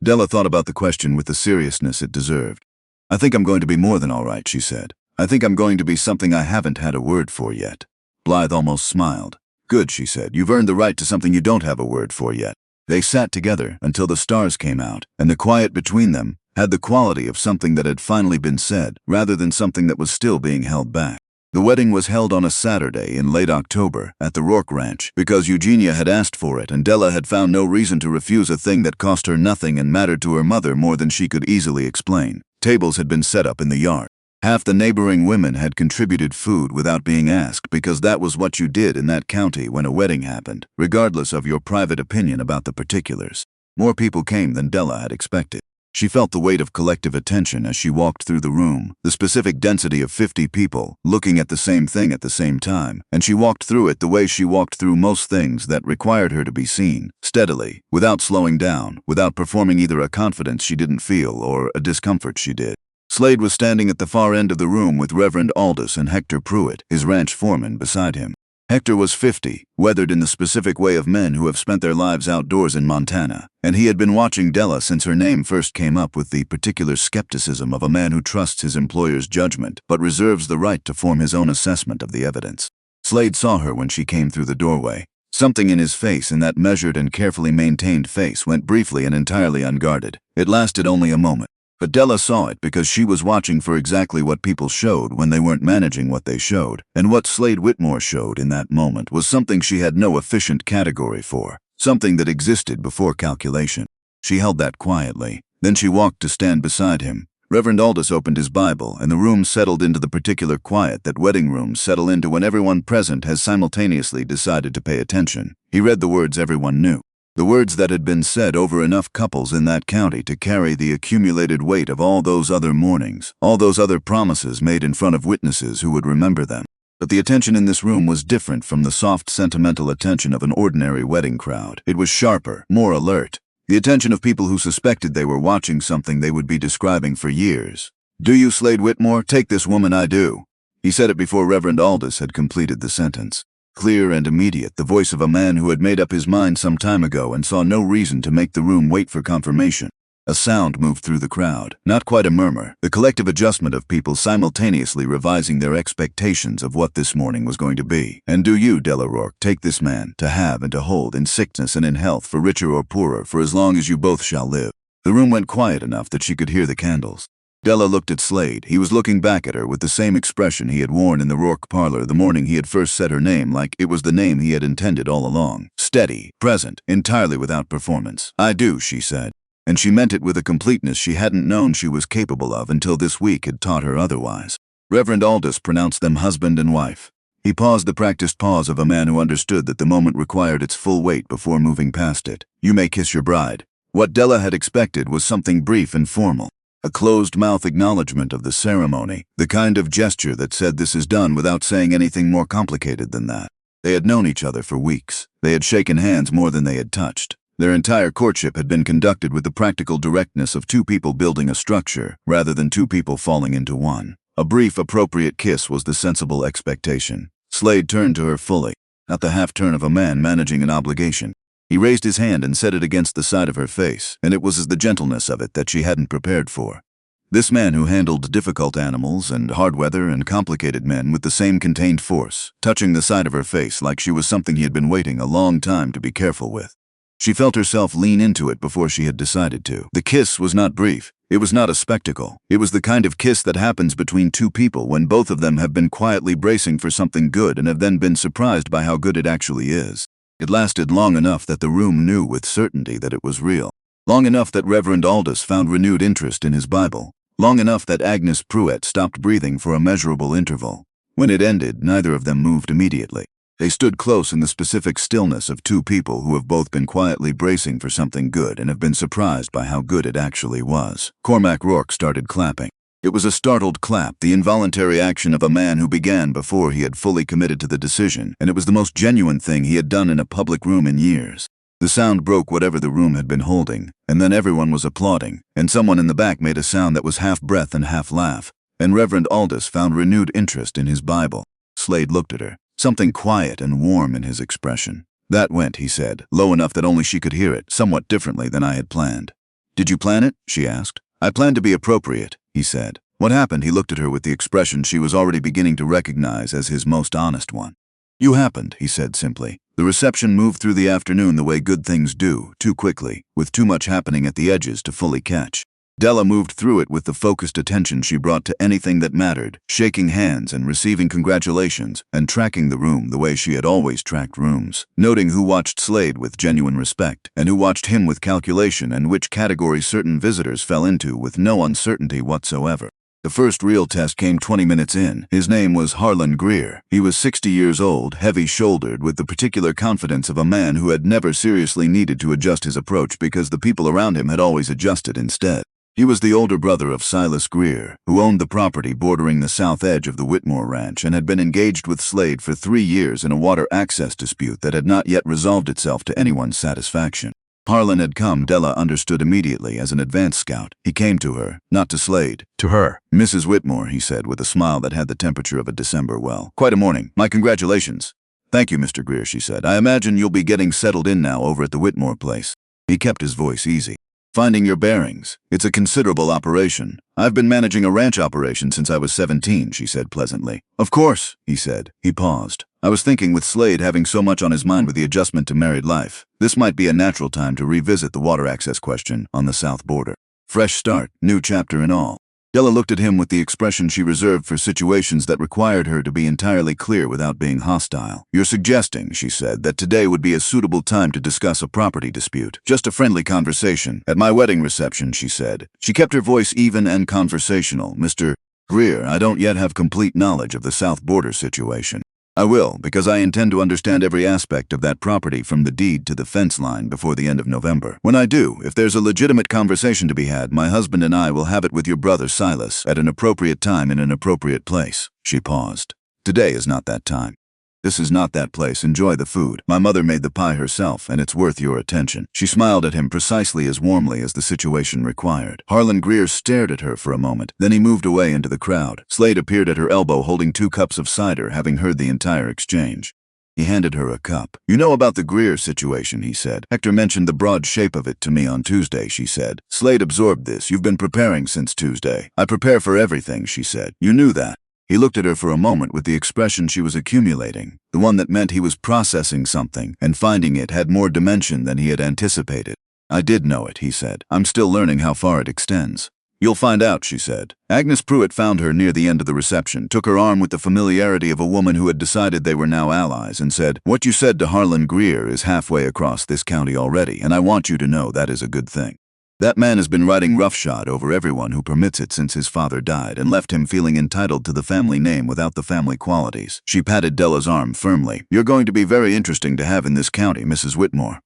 Della thought about the question with the seriousness it deserved. "I think I'm going to be more than all right," she said. "I think I'm going to be something I haven't had a word for yet." Blythe almost smiled. "Good," she said. "You've earned the right to something you don't have a word for yet." They sat together until the stars came out, and the quiet between them had the quality of something that had finally been said, rather than something that was still being held back. The wedding was held on a Saturday in late October at the Rourke Ranch because Eugenia had asked for it and Della had found no reason to refuse a thing that cost her nothing and mattered to her mother more than she could easily explain. Tables had been set up in the yard. Half the neighboring women had contributed food without being asked because that was what you did in that county when a wedding happened, regardless of your private opinion about the particulars. More people came than Della had expected. She felt the weight of collective attention as she walked through the room, the specific density of 50 people, looking at the same thing at the same time, and she walked through it the way she walked through most things that required her to be seen, steadily, without slowing down, without performing either a confidence she didn't feel or a discomfort she did. Slade was standing at the far end of the room with Reverend Aldous and Hector Pruitt, his ranch foreman, beside him. Hector was 50, weathered in the specific way of men who have spent their lives outdoors in Montana, and he had been watching Della since her name first came up with the particular skepticism of a man who trusts his employer's judgment but reserves the right to form his own assessment of the evidence. Slade saw her when she came through the doorway. Something in his face, in that measured and carefully maintained face, went briefly and entirely unguarded. It lasted only a moment. But Della saw it because she was watching for exactly what people showed when they weren't managing what they showed, and what Slade Whitmore showed in that moment was something she had no efficient category for, something that existed before calculation. She held that quietly. Then she walked to stand beside him. Reverend Aldous opened his Bible, and the room settled into the particular quiet that wedding rooms settle into when everyone present has simultaneously decided to pay attention. He read the words everyone knew. The words that had been said over enough couples in that county to carry the accumulated weight of all those other mornings, all those other promises made in front of witnesses who would remember them. But the attention in this room was different from the soft, sentimental attention of an ordinary wedding crowd. It was sharper, more alert. The attention of people who suspected they were watching something they would be describing for years. "Do you, Slade Whitmore, take this woman? I do." He said it before Reverend Aldous had completed the sentence. Clear and immediate, the voice of a man who had made up his mind some time ago and saw no reason to make the room wait for confirmation. A sound moved through the crowd, not quite a murmur, the collective adjustment of people simultaneously revising their expectations of what this morning was going to be. "And do you, Della Rourke, take this man, to have and to hold, in sickness and in health, for richer or poorer, for as long as you both shall live." The room went quiet enough that she could hear the candles. Della looked at Slade. He was looking back at her with the same expression he had worn in the Rourke parlor the morning he had first said her name, like it was the name he had intended all along. Steady, present, entirely without performance. "I do," she said. And she meant it with a completeness she hadn't known she was capable of until this week had taught her otherwise. Reverend Aldous pronounced them husband and wife. He paused, the practiced pause of a man who understood that the moment required its full weight before moving past it. "You may kiss your bride." What Della had expected was something brief and formal. A closed-mouth acknowledgement of the ceremony, the kind of gesture that said this is done without saying anything more complicated than that. They had known each other for weeks. They had shaken hands more than they had touched. Their entire courtship had been conducted with the practical directness of two people building a structure, rather than two people falling into one. A brief, appropriate kiss was the sensible expectation. Slade turned to her fully, not the half-turn of a man managing an obligation. He raised his hand and set it against the side of her face, and it was as the gentleness of it that she hadn't prepared for. This man who handled difficult animals and hard weather and complicated men with the same contained force, touching the side of her face like she was something he had been waiting a long time to be careful with. She felt herself lean into it before she had decided to. The kiss was not brief. It was not a spectacle. It was the kind of kiss that happens between two people when both of them have been quietly bracing for something good and have then been surprised by how good it actually is. It lasted long enough that the room knew with certainty that it was real. Long enough that Reverend Aldous found renewed interest in his Bible. Long enough that Agnes Pruitt stopped breathing for a measurable interval. When it ended, neither of them moved immediately. They stood close in the specific stillness of two people who have both been quietly bracing for something good and have been surprised by how good it actually was. Cormac Rourke started clapping. It was a startled clap, the involuntary action of a man who began before he had fully committed to the decision, and it was the most genuine thing he had done in a public room in years. The sound broke whatever the room had been holding, and then everyone was applauding, and someone in the back made a sound that was half breath and half laugh, and Reverend Aldous found renewed interest in his Bible. Slade looked at her, something quiet and warm in his expression. "That went," he said, low enough that only she could hear it, somewhat differently than I had planned. "Did you plan it?" she asked. "I planned to be appropriate," he said. What happened? He looked at her with the expression she was already beginning to recognize as his most honest one. "You happened," he said simply. The reception moved through the afternoon the way good things do, too quickly, with too much happening at the edges to fully catch. Della moved through it with the focused attention she brought to anything that mattered, shaking hands and receiving congratulations, and tracking the room the way she had always tracked rooms, noting who watched Slade with genuine respect, and who watched him with calculation, and which category certain visitors fell into with no uncertainty whatsoever. The first real test came 20 minutes in. His name was Harlan Greer. He was 60 years old, heavy-shouldered, with the particular confidence of a man who had never seriously needed to adjust his approach because the people around him had always adjusted instead. He was the older brother of Silas Greer, who owned the property bordering the south edge of the Whitmore Ranch and had been engaged with Slade for 3 years in a water access dispute that had not yet resolved itself to anyone's satisfaction. Harlan had come, Della understood immediately, as an advance scout. He came to her, not to Slade. To her. Mrs. Whitmore, he said, with a smile that had the temperature of a December well. Quite a morning. My congratulations. Thank you, Mr. Greer, she said. I imagine you'll be getting settled in now over at the Whitmore place. He kept his voice easy. Finding your bearings. It's a considerable operation. I've been managing a ranch operation since I was 17, she said pleasantly. Of course, he said. He paused. I was thinking, with Slade having so much on his mind with the adjustment to married life, this might be a natural time to revisit the water access question on the south border. Fresh start, new chapter and all. Della looked at him with the expression she reserved for situations that required her to be entirely clear without being hostile. You're suggesting, she said, that today would be a suitable time to discuss a property dispute. Just a friendly conversation. At my wedding reception, she said. She kept her voice even and conversational. Mr. Greer, I don't yet have complete knowledge of the south border situation. I will, because I intend to understand every aspect of that property from the deed to the fence line before the end of November. When I do, if there's a legitimate conversation to be had, my husband and I will have it with your brother Silas at an appropriate time in an appropriate place. She paused. Today is not that time. This is not that place. Enjoy the food. My mother made the pie herself, and it's worth your attention. She smiled at him precisely as warmly as the situation required. Harlan Greer stared at her for a moment. Then he moved away into the crowd. Slade appeared at her elbow holding 2 cups of cider, having heard the entire exchange. He handed her a cup. You know about the Greer situation, he said. Hector mentioned the broad shape of it to me on Tuesday, she said. Slade absorbed this. You've been preparing since Tuesday. I prepare for everything, she said. You knew that. He looked at her for a moment with the expression she was accumulating, the one that meant he was processing something, and finding it had more dimension than he had anticipated. I did know it, he said. I'm still learning how far it extends. You'll find out, she said. Agnes Pruitt found her near the end of the reception, took her arm with the familiarity of a woman who had decided they were now allies, and said, What you said to Harlan Greer is halfway across this county already, and I want you to know that is a good thing. That man has been riding roughshod over everyone who permits it since his father died and left him feeling entitled to the family name without the family qualities. She patted Della's arm firmly. You're going to be very interesting to have in this county, Mrs. Whitmore.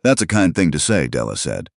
That's a kind thing to say, Della said.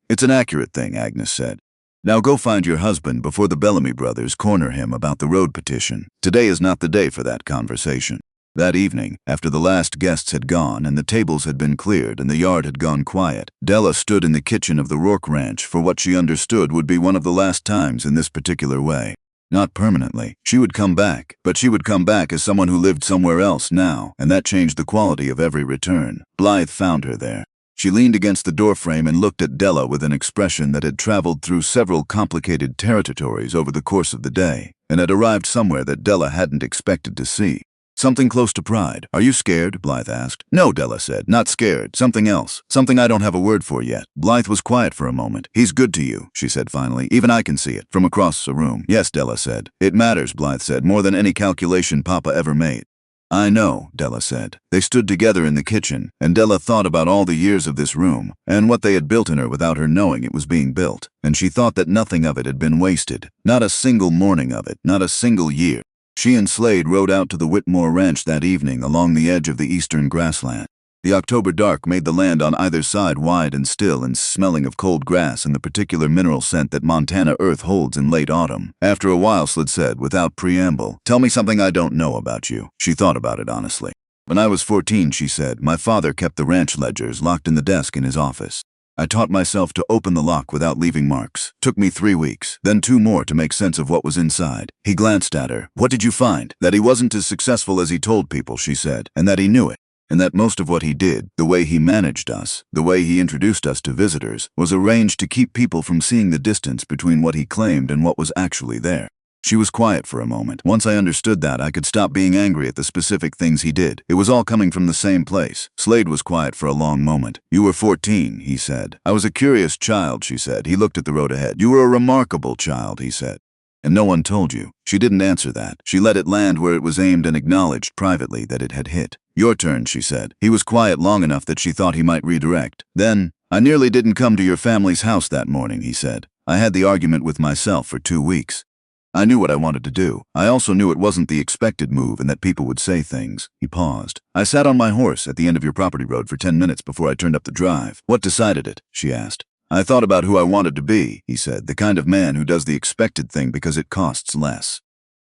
It's an accurate thing, Agnes said. Now go find your husband before the Bellamy brothers corner him about the road petition. Today is not the day for that conversation. That evening, after the last guests had gone and the tables had been cleared and the yard had gone quiet, Della stood in the kitchen of the Rourke Ranch for what she understood would be one of the last times in this particular way. Not permanently. She would come back, but she would come back as someone who lived somewhere else now, and that changed the quality of every return. Blythe found her there. She leaned against the doorframe and looked at Della with an expression that had traveled through several complicated territories over the course of the day, and had arrived somewhere that Della hadn't expected to see. Something close to pride. Are you scared? Blythe asked. No, Della said. Not scared. Something else. Something I don't have a word for yet. Blythe was quiet for a moment. He's good to you, she said finally. Even I can see it, from across the room. Yes, Della said. It matters, Blythe said, more than any calculation Papa ever made. I know, Della said. They stood together in the kitchen, and Della thought about all the years of this room, and what they had built in her without her knowing it was being built, and she thought that nothing of it had been wasted. Not a single morning of it, not a single year. She and Slade rode out to the Whitmore Ranch that evening along the edge of the eastern grassland. The October dark made the land on either side wide and still and smelling of cold grass and the particular mineral scent that Montana earth holds in late autumn. After a while, Slade said, without preamble, Tell me something I don't know about you. She thought about it honestly. When I was 14, she said, my father kept the ranch ledgers locked in the desk in his office. I taught myself to open the lock without leaving marks. Took me 3 weeks, then 2 more to make sense of what was inside. He glanced at her. What did you find? That he wasn't as successful as he told people, she said, and that he knew it. And that most of what he did, the way he managed us, the way he introduced us to visitors, was arranged to keep people from seeing the distance between what he claimed and what was actually there. She was quiet for a moment. Once I understood that, I could stop being angry at the specific things he did. It was all coming from the same place. Slade was quiet for a long moment. You were 14, he said. I was a curious child, she said. He looked at the road ahead. You were a remarkable child, he said. And no one told you. She didn't answer that. She let it land where it was aimed and acknowledged privately that it had hit. Your turn, she said. He was quiet long enough that she thought he might redirect. Then, I nearly didn't come to your family's house that morning, he said. I had the argument with myself for 2 weeks. I knew what I wanted to do. I also knew it wasn't the expected move and that people would say things. He paused. I sat on my horse at the end of your property road for 10 minutes before I turned up the drive. What decided it? She asked. I thought about who I wanted to be, he said, the kind of man who does the expected thing because it costs less.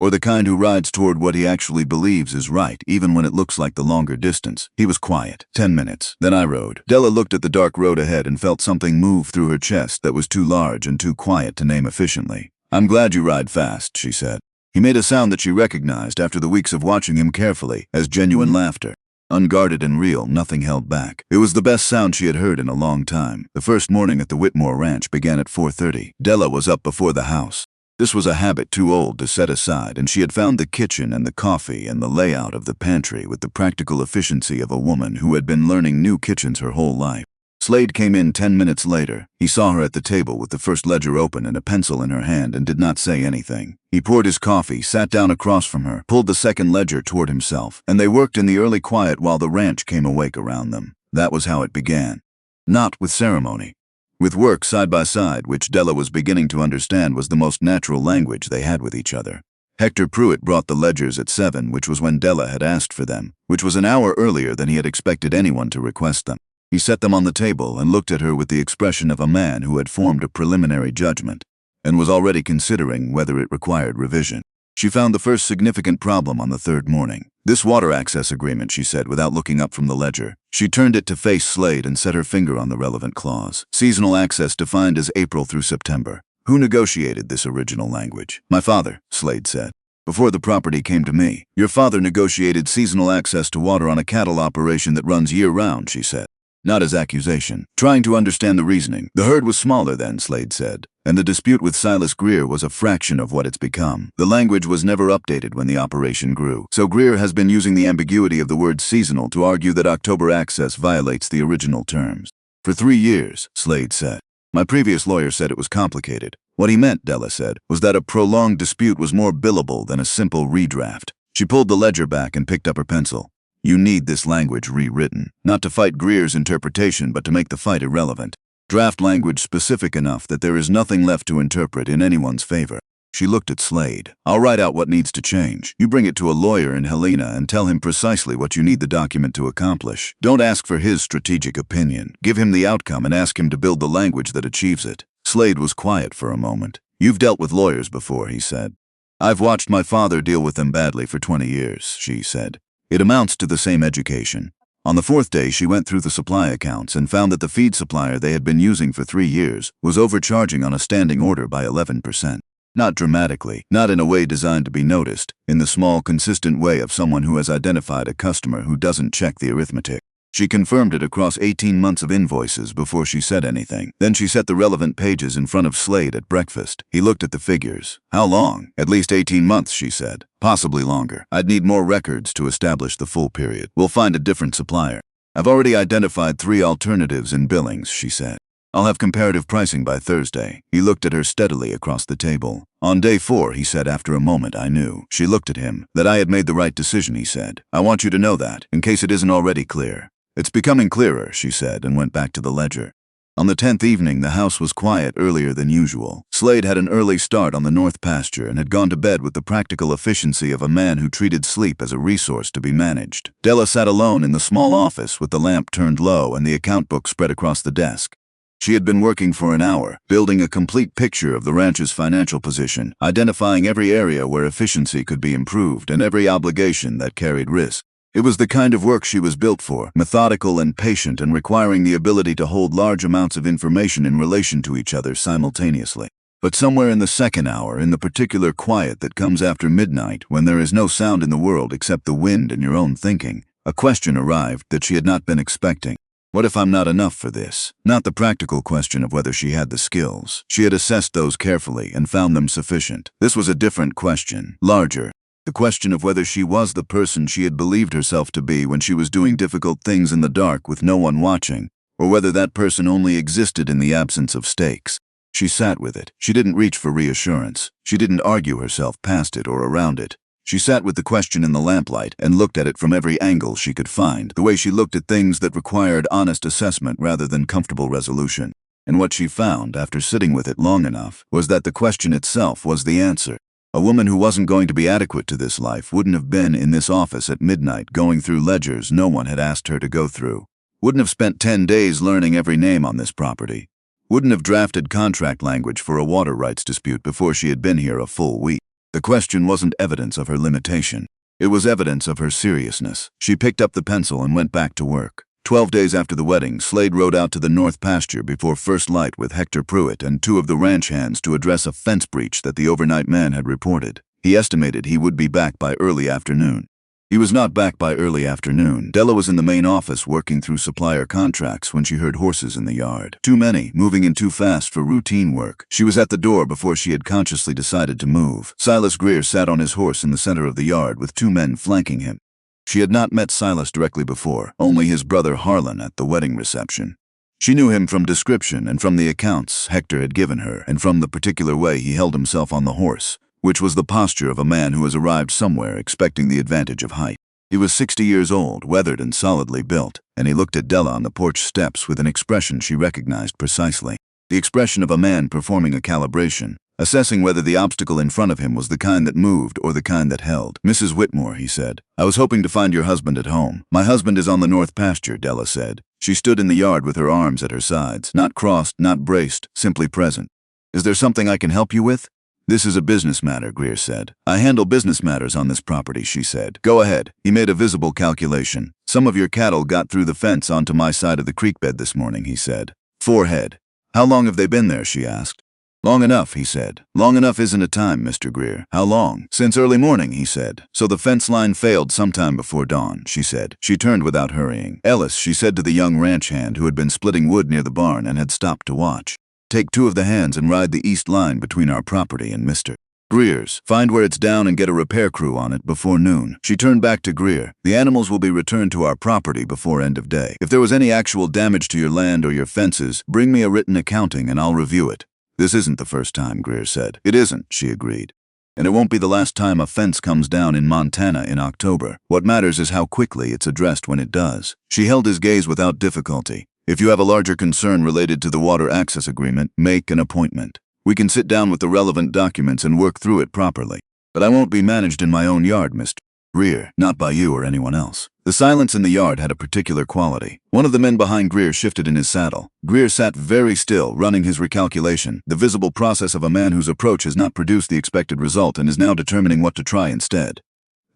Or the kind who rides toward what he actually believes is right, even when it looks like the longer distance. He was quiet. 10 minutes. Then I rode. Della looked at the dark road ahead and felt something move through her chest that was too large and too quiet to name efficiently. I'm glad you ride fast, she said. He made a sound that she recognized after the weeks of watching him carefully as genuine laughter. Unguarded and real, nothing held back. It was the best sound she had heard in a long time. The first morning at the Whitmore Ranch began at 4:30. Della was up before the house. This was a habit too old to set aside, and she had found the kitchen and the coffee and the layout of the pantry with the practical efficiency of a woman who had been learning new kitchens her whole life. Slade came in 10 minutes later. He saw her at the table with the first ledger open and a pencil in her hand and did not say anything. He poured his coffee, sat down across from her, pulled the second ledger toward himself, and they worked in the early quiet while the ranch came awake around them. That was how it began. Not with ceremony. With work side by side, which Della was beginning to understand was the most natural language they had with each other. Hector Pruitt brought the ledgers at 7, which was when Della had asked for them, which was an hour earlier than he had expected anyone to request them. He set them on the table and looked at her with the expression of a man who had formed a preliminary judgment and was already considering whether it required revision. She found the first significant problem on the third morning. This water access agreement, she said without looking up from the ledger. She turned it to face Slade and set her finger on the relevant clause. Seasonal access defined as April through September. Who negotiated this original language? My father, Slade said. Before the property came to me. Your father negotiated seasonal access to water on a cattle operation that runs year-round, she said. Not as accusation. Trying to understand the reasoning. The herd was smaller then, Slade said, and the dispute with Silas Greer was a fraction of what it's become. The language was never updated when the operation grew, so Greer has been using the ambiguity of the word seasonal to argue that October access violates the original terms. For 3 years, Slade said. My previous lawyer said it was complicated. What he meant, Della said, was that a prolonged dispute was more billable than a simple redraft. She pulled the ledger back and picked up her pencil. You need this language rewritten, not to fight Greer's interpretation, but to make the fight irrelevant. Draft language specific enough that there is nothing left to interpret in anyone's favor. She looked at Slade. I'll write out what needs to change. You bring it to a lawyer in Helena and tell him precisely what you need the document to accomplish. Don't ask for his strategic opinion. Give him the outcome and ask him to build the language that achieves it. Slade was quiet for a moment. You've dealt with lawyers before, he said. I've watched my father deal with them badly for 20 years, she said. It amounts to the same education. On the 4th day, she went through the supply accounts and found that the feed supplier they had been using for 3 years was overcharging on a standing order by 11%. Not dramatically, not in a way designed to be noticed, in the small, consistent way of someone who has identified a customer who doesn't check the arithmetic. She confirmed it across 18 months of invoices before she said anything. Then she set the relevant pages in front of Slade at breakfast. He looked at the figures. How long? At least 18 months, she said. Possibly longer. I'd need more records to establish the full period. We'll find a different supplier. I've already identified 3 alternatives in billings, she said. I'll have comparative pricing by Thursday. He looked at her steadily across the table. On day 4, he said after a moment, I knew. She looked at him. That I had made the right decision, he said. I want you to know that, in case it isn't already clear. It's becoming clearer, she said, and went back to the ledger. On the 10th evening, the house was quiet earlier than usual. Slade had an early start on the north pasture and had gone to bed with the practical efficiency of a man who treated sleep as a resource to be managed. Della sat alone in the small office with the lamp turned low and the account book spread across the desk. She had been working for an hour, building a complete picture of the ranch's financial position, identifying every area where efficiency could be improved and every obligation that carried risk. It was the kind of work she was built for, methodical and patient and requiring the ability to hold large amounts of information in relation to each other simultaneously. But somewhere in the second hour, in the particular quiet that comes after midnight, when there is no sound in the world except the wind and your own thinking, a question arrived that she had not been expecting. What if I'm not enough for this? Not the practical question of whether she had the skills. She had assessed those carefully and found them sufficient. This was a different question, larger. The question of whether she was the person she had believed herself to be when she was doing difficult things in the dark with no one watching, or whether that person only existed in the absence of stakes. She sat with it. She didn't reach for reassurance. She didn't argue herself past it or around it. She sat with the question in the lamplight and looked at it from every angle she could find, the way she looked at things that required honest assessment rather than comfortable resolution. And what she found, after sitting with it long enough, was that the question itself was the answer. A woman who wasn't going to be adequate to this life wouldn't have been in this office at midnight going through ledgers no one had asked her to go through. Wouldn't have spent 10 days learning every name on this property. Wouldn't have drafted contract language for a water rights dispute before she had been here a full week. The question wasn't evidence of her limitation. It was evidence of her seriousness. She picked up the pencil and went back to work. 12 days after the wedding, Slade rode out to the north pasture before first light with Hector Pruitt and 2 of the ranch hands to address a fence breach that the overnight man had reported. He estimated he would be back by early afternoon. He was not back by early afternoon. Della was in the main office working through supplier contracts when she heard horses in the yard. Too many, moving in too fast for routine work. She was at the door before she had consciously decided to move. Silas Greer sat on his horse in the center of the yard with 2 men flanking him. She had not met Silas directly before, only his brother Harlan at the wedding reception. She knew him from description and from the accounts Hector had given her, and from the particular way he held himself on the horse, which was the posture of a man who has arrived somewhere expecting the advantage of height. He was 60 years old, weathered and solidly built, and he looked at Della on the porch steps with an expression she recognized precisely. The expression of a man performing a calibration, assessing whether the obstacle in front of him was the kind that moved or the kind that held. "Mrs. Whitmore," he said, "I was hoping to find your husband at home." "My husband is on the north pasture," Della said. She stood in the yard with her arms at her sides, not crossed, not braced, simply present. "Is there something I can help you with?" "This is a business matter," Greer said. "I handle business matters on this property," she said. "Go ahead." He made a visible calculation. "Some of your cattle got through the fence onto my side of the creek bed this morning," he said. "4 head. "How long have they been there?" she asked. "Long enough," he said. "Long enough isn't a time, Mr. Greer." "How long?" "Since early morning," he said. "So the fence line failed sometime before dawn," she said. She turned without hurrying. "Ellis," she said to the young ranch hand who had been splitting wood near the barn and had stopped to watch, "take 2 of the hands and ride the east line between our property and Mr. Greer's. Find where it's down and get a repair crew on it before noon." She turned back to Greer. "The animals will be returned to our property before end of day. If there was any actual damage to your land or your fences, bring me a written accounting and I'll review it." "This isn't the first time," Greer said. "It isn't," she agreed. "And it won't be the last time a fence comes down in Montana in October. What matters is how quickly it's addressed when it does." She held his gaze without difficulty. "If you have a larger concern related to the water access agreement, make an appointment. We can sit down with the relevant documents and work through it properly. But I won't be managed in my own yard, Mr. Greer, not by you or anyone else." The silence in the yard had a particular quality. One of the men behind Greer shifted in his saddle. Greer sat very still, running his recalculation, the visible process of a man whose approach has not produced the expected result and is now determining what to try instead.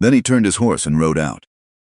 Then he turned his horse and rode out.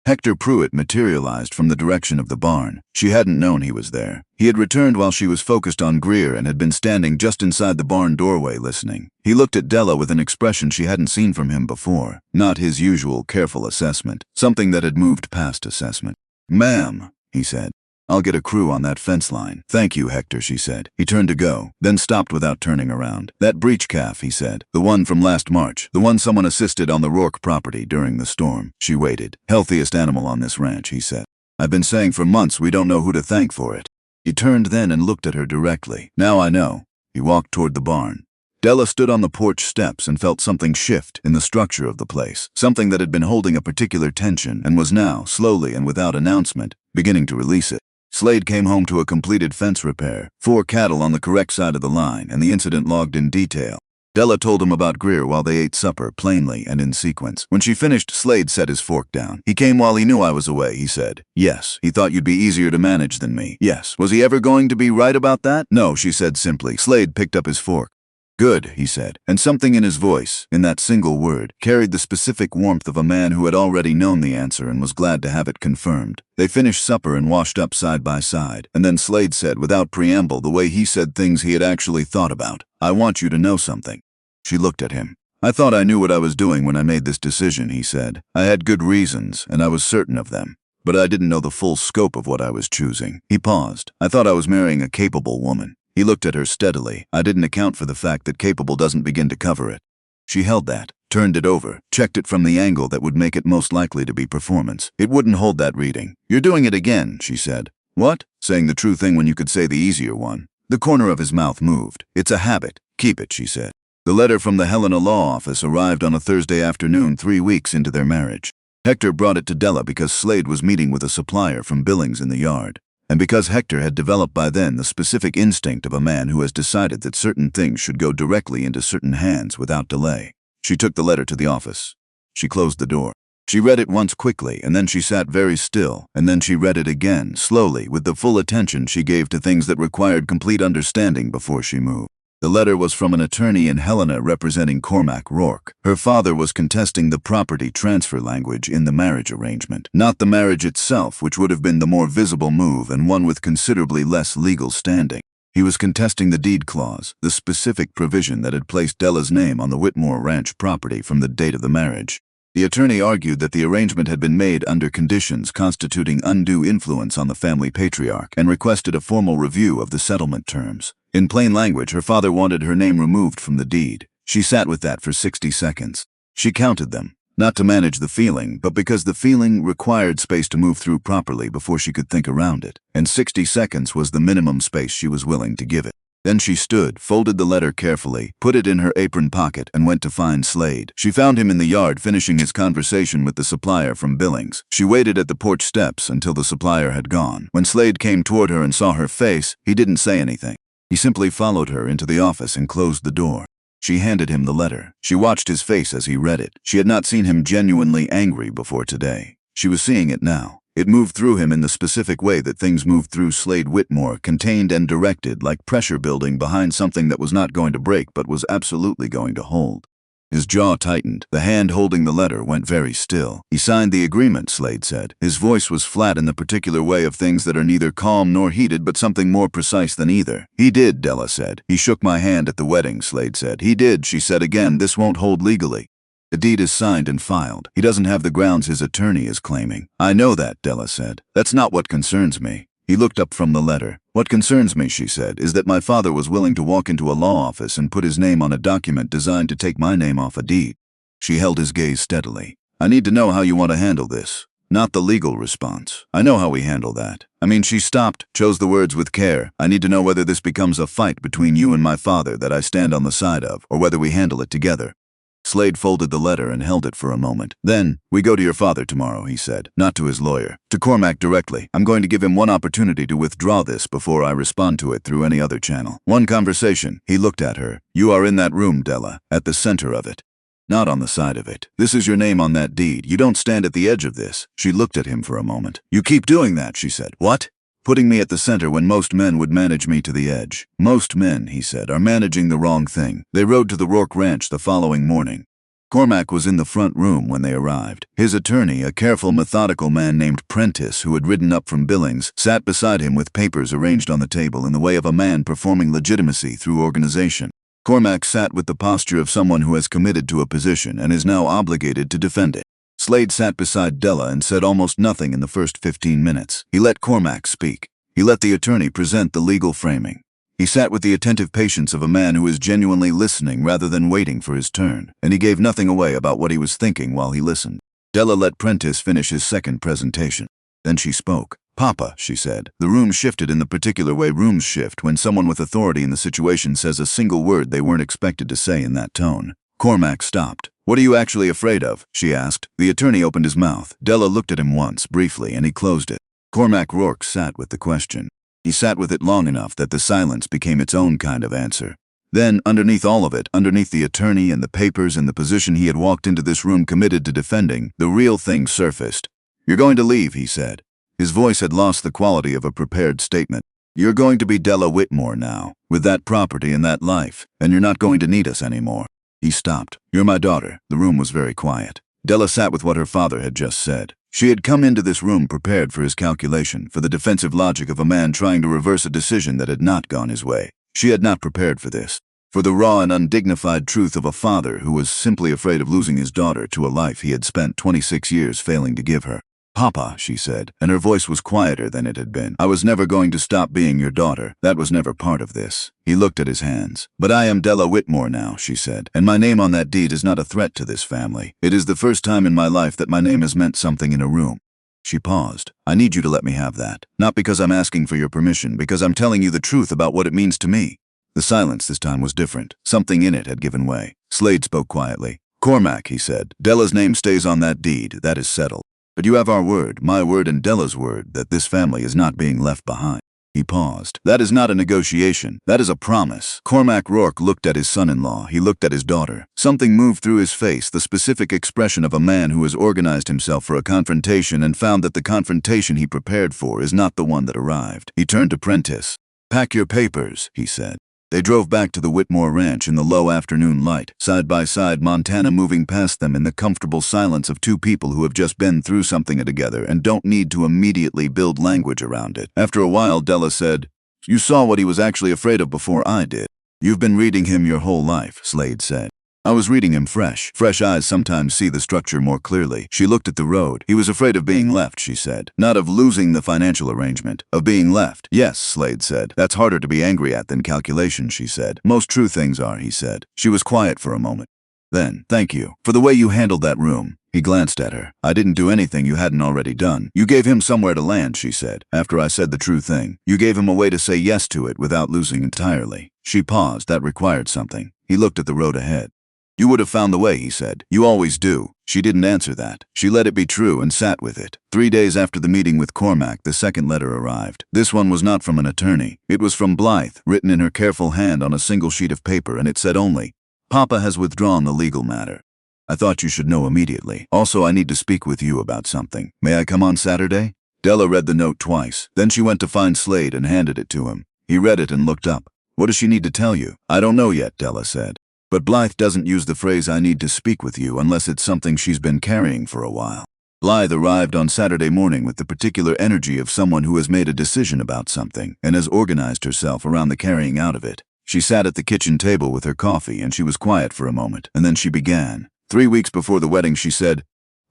Hector Pruitt materialized from the direction of the barn. She hadn't known he was there. He had returned while she was focused on Greer and had been standing just inside the barn doorway listening. He looked at Della with an expression she hadn't seen from him before, not his usual careful assessment, something that had moved past assessment. "Ma'am," he said, "I'll get a crew on that fence line." "Thank you, Hector," she said. He turned to go, then stopped without turning around. "That breech calf," he said. "The one from last March. The one someone assisted on the Rourke property during the storm." She waited. "Healthiest animal on this ranch," he said. "I've been saying for months we don't know who to thank for it." He turned then and looked at her directly. "Now I know." He walked toward the barn. Della stood on the porch steps and felt something shift in the structure of the place, something that had been holding a particular tension and was now, slowly and without announcement, beginning to release it. Slade came home to a completed fence repair, 4 cattle on the correct side of the line, and the incident logged in detail. Della told him about Greer while they ate supper, plainly and in sequence. When she finished, Slade set his fork down. "He came while he knew I was away," he said. "Yes. He thought you'd be easier to manage than me." "Yes. Was he ever going to be right about that?" "No," she said simply. Slade picked up his fork. "Good," he said, and something in his voice, in that single word, carried the specific warmth of a man who had already known the answer and was glad to have it confirmed. They finished supper and washed up side by side, and then Slade said, without preamble, the way he said things he had actually thought about, "I want you to know something." She looked at him. "I thought I knew what I was doing when I made this decision," he said. "I had good reasons, and I was certain of them. But I didn't know the full scope of what I was choosing." He paused. "I thought I was marrying a capable woman." He looked at her steadily. "I didn't account for the fact that capable doesn't begin to cover it." She held that, turned it over, checked it from the angle that would make it most likely to be performance. It wouldn't hold that reading. "You're doing it again," she said. "What?" "Saying the true thing when you could say the easier one." The corner of his mouth moved. "It's a habit. Keep it," she said. The letter from the Helena law office arrived on a Thursday afternoon 3 weeks into their marriage. Hector brought it to Della because Slade was meeting with a supplier from Billings in the yard, and because Hector had developed by then the specific instinct of a man who has decided that certain things should go directly into certain hands without delay. She took the letter to the office. She closed the door. She read it once quickly, and then she sat very still, and then she read it again, slowly, with the full attention she gave to things that required complete understanding before she moved. The letter was from an attorney in Helena representing Cormac Rourke. Her father was contesting the property transfer language in the marriage arrangement, not the marriage itself, which would have been the more visible move and one with considerably less legal standing. He was contesting the deed clause, the specific provision that had placed Della's name on the Whitmore Ranch property from the date of the marriage. The attorney argued that the arrangement had been made under conditions constituting undue influence on the family patriarch and requested a formal review of the settlement terms. In plain language, her father wanted her name removed from the deed. She sat with that for 60 seconds. She counted them, not to manage the feeling, but because the feeling required space to move through properly before she could think around it, and 60 seconds was the minimum space she was willing to give it. Then she stood, folded the letter carefully, put it in her apron pocket, and went to find Slade. She found him in the yard finishing his conversation with the supplier from Billings. She waited at the porch steps until the supplier had gone. When Slade came toward her and saw her face, he didn't say anything. He simply followed her into the office and closed the door. She handed him the letter. She watched his face as he read it. She had not seen him genuinely angry before today. She was seeing it now. It moved through him in the specific way that things moved through Slade Whitmore, contained and directed, like pressure building behind something that was not going to break but was absolutely going to hold. His jaw tightened. The hand holding the letter went very still. He signed the agreement, Slade said. His voice was flat in the particular way of things that are neither calm nor heated but something more precise than either. He did, Della said. He shook my hand at the wedding, Slade said. He did, she said again. This won't hold legally. The deed is signed and filed. He doesn't have the grounds his attorney is claiming. I know that, Della said. That's not what concerns me. He looked up from the letter. What concerns me, she said, is that my father was willing to walk into a law office and put his name on a document designed to take my name off a deed. She held his gaze steadily. I need to know how you want to handle this. Not the legal response. I know how we handle that. She stopped, chose the words with care. I need to know whether this becomes a fight between you and my father that I stand on the side of, or whether we handle it together. Slade folded the letter and held it for a moment. Then, we go to your father tomorrow, he said, not to his lawyer. To Cormac directly. I'm going to give him one opportunity to withdraw this before I respond to it through any other channel. One conversation. He looked at her. You are in that room, Della, at the center of it. Not on the side of it. This is your name on that deed. You don't stand at the edge of this. She looked at him for a moment. You keep doing that, she said. What? Putting me at the center when most men would manage me to the edge. Most men, he said, are managing the wrong thing. They rode to the Rourke Ranch the following morning. Cormac was in the front room when they arrived. His attorney, a careful, methodical man named Prentice, who had ridden up from Billings, sat beside him with papers arranged on the table in the way of a man performing legitimacy through organization. Cormac sat with the posture of someone who has committed to a position and is now obligated to defend it. Slade sat beside Della and said almost nothing in the first 15 minutes. He let Cormac speak. He let the attorney present the legal framing. He sat with the attentive patience of a man who is genuinely listening rather than waiting for his turn, and he gave nothing away about what he was thinking while he listened. Della let Prentice finish his second presentation. Then she spoke. Papa, she said. The room shifted in the particular way rooms shift when someone with authority in the situation says a single word they weren't expected to say in that tone. Cormac stopped. What are you actually afraid of? She asked. The attorney opened his mouth. Della looked at him once, briefly, and he closed it. Cormac Rourke sat with the question. He sat with it long enough that the silence became its own kind of answer. Then, underneath all of it, underneath the attorney and the papers and the position he had walked into this room committed to defending, the real thing surfaced. You're going to leave, he said. His voice had lost the quality of a prepared statement. You're going to be Della Whitmore now, with that property and that life, and you're not going to need us anymore. He stopped. You're my daughter. The room was very quiet. Della sat with what her father had just said. She had come into this room prepared for his calculation, for the defensive logic of a man trying to reverse a decision that had not gone his way. She had not prepared for this, for the raw and undignified truth of a father who was simply afraid of losing his daughter to a life he had spent 26 years failing to give her. Papa, she said, and her voice was quieter than it had been. I was never going to stop being your daughter. That was never part of this. He looked at his hands. But I am Della Whitmore now, she said, and my name on that deed is not a threat to this family. It is the first time in my life that my name has meant something in a room. She paused. I need you to let me have that. Not because I'm asking for your permission, because I'm telling you the truth about what it means to me. The silence this time was different. Something in it had given way. Slade spoke quietly. Cormac, he said, Della's name stays on that deed. That is settled. But you have our word, my word and Della's word, that this family is not being left behind. He paused. That is not a negotiation. That is a promise. Cormac Rourke looked at his son-in-law. He looked at his daughter. Something moved through his face, the specific expression of a man who has organized himself for a confrontation and found that the confrontation he prepared for is not the one that arrived. He turned to Prentice. "Pack your papers," he said. They drove back to the Whitmore Ranch in the low afternoon light, side by side, Montana moving past them in the comfortable silence of two people who have just been through something together and don't need to immediately build language around it. After a while, Della said, "You saw what he was actually afraid of before I did." "You've been reading him your whole life," Slade said. "I was reading him fresh. Fresh eyes sometimes see the structure more clearly." She looked at the road. "He was afraid of being left," she said. "Not of losing the financial arrangement. Of being left." "Yes," Slade said. "That's harder to be angry at than calculation," she said. "Most true things are," he said. She was quiet for a moment. Then, "Thank you for the way you handled that room." He glanced at her. "I didn't do anything you hadn't already done." "You gave him somewhere to land," she said. "After I said the true thing. You gave him a way to say yes to it without losing entirely." She paused. That required something. He looked at the road ahead. "You would have found the way," he said. "You always do." She didn't answer that. She let it be true and sat with it. 3 days after the meeting with Cormac, the second letter arrived. This one was not from an attorney. It was from Blythe, written in her careful hand on a single sheet of paper, and it said only, "Papa has withdrawn the legal matter. I thought you should know immediately. Also, I need to speak with you about something. May I come on Saturday?" Della read the note twice. Then she went to find Slade and handed it to him. He read it and looked up. "What does she need to tell you?" "I don't know yet," Della said. "But Blythe doesn't use the phrase 'I need to speak with you' unless it's something she's been carrying for a while." Blythe arrived on Saturday morning with the particular energy of someone who has made a decision about something and has organized herself around the carrying out of it. She sat at the kitchen table with her coffee and she was quiet for a moment, and then she began. 3 weeks before the wedding, she said,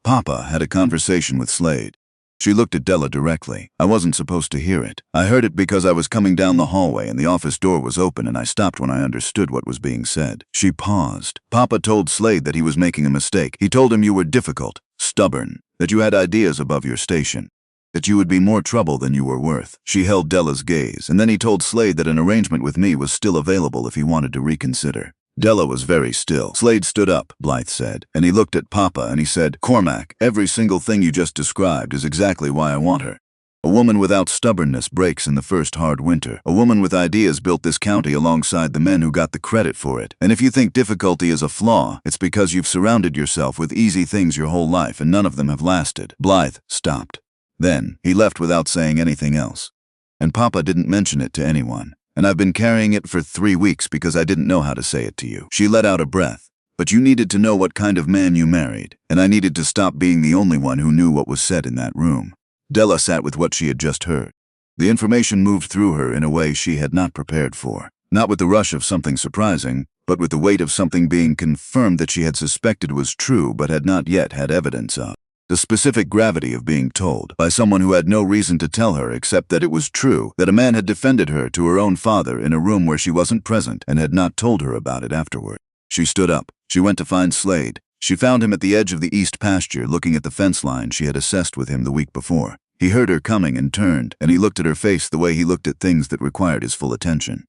"Papa had a conversation with Slade." She looked at Della directly. "I wasn't supposed to hear it. I heard it because I was coming down the hallway and the office door was open and I stopped when I understood what was being said." She paused. "Papa told Slade that he was making a mistake. He told him you were difficult, stubborn, that you had ideas above your station, that you would be more trouble than you were worth." She held Della's gaze, and then he told Slade that an arrangement with me was still available if he wanted to reconsider. Della was very still. Slade stood up, Blythe said, and he looked at Papa and he said, "Cormac, every single thing you just described is exactly why I want her. A woman without stubbornness breaks in the first hard winter. A woman with ideas built this county alongside the men who got the credit for it. And if you think difficulty is a flaw, it's because you've surrounded yourself with easy things your whole life and none of them have lasted." Blythe stopped. Then he left without saying anything else. "And Papa didn't mention it to anyone. And I've been carrying it for 3 weeks because I didn't know how to say it to you." She let out a breath. "But you needed to know what kind of man you married, and I needed to stop being the only one who knew what was said in that room." Della sat with what she had just heard. The information moved through her in a way she had not prepared for. Not with the rush of something surprising, but with the weight of something being confirmed that she had suspected was true but had not yet had evidence of. The specific gravity of being told, by someone who had no reason to tell her except that it was true, that a man had defended her to her own father in a room where she wasn't present and had not told her about it afterward. She stood up. She went to find Slade. She found him at the edge of the east pasture looking at the fence line she had assessed with him the week before. He heard her coming and turned, and he looked at her face the way he looked at things that required his full attention.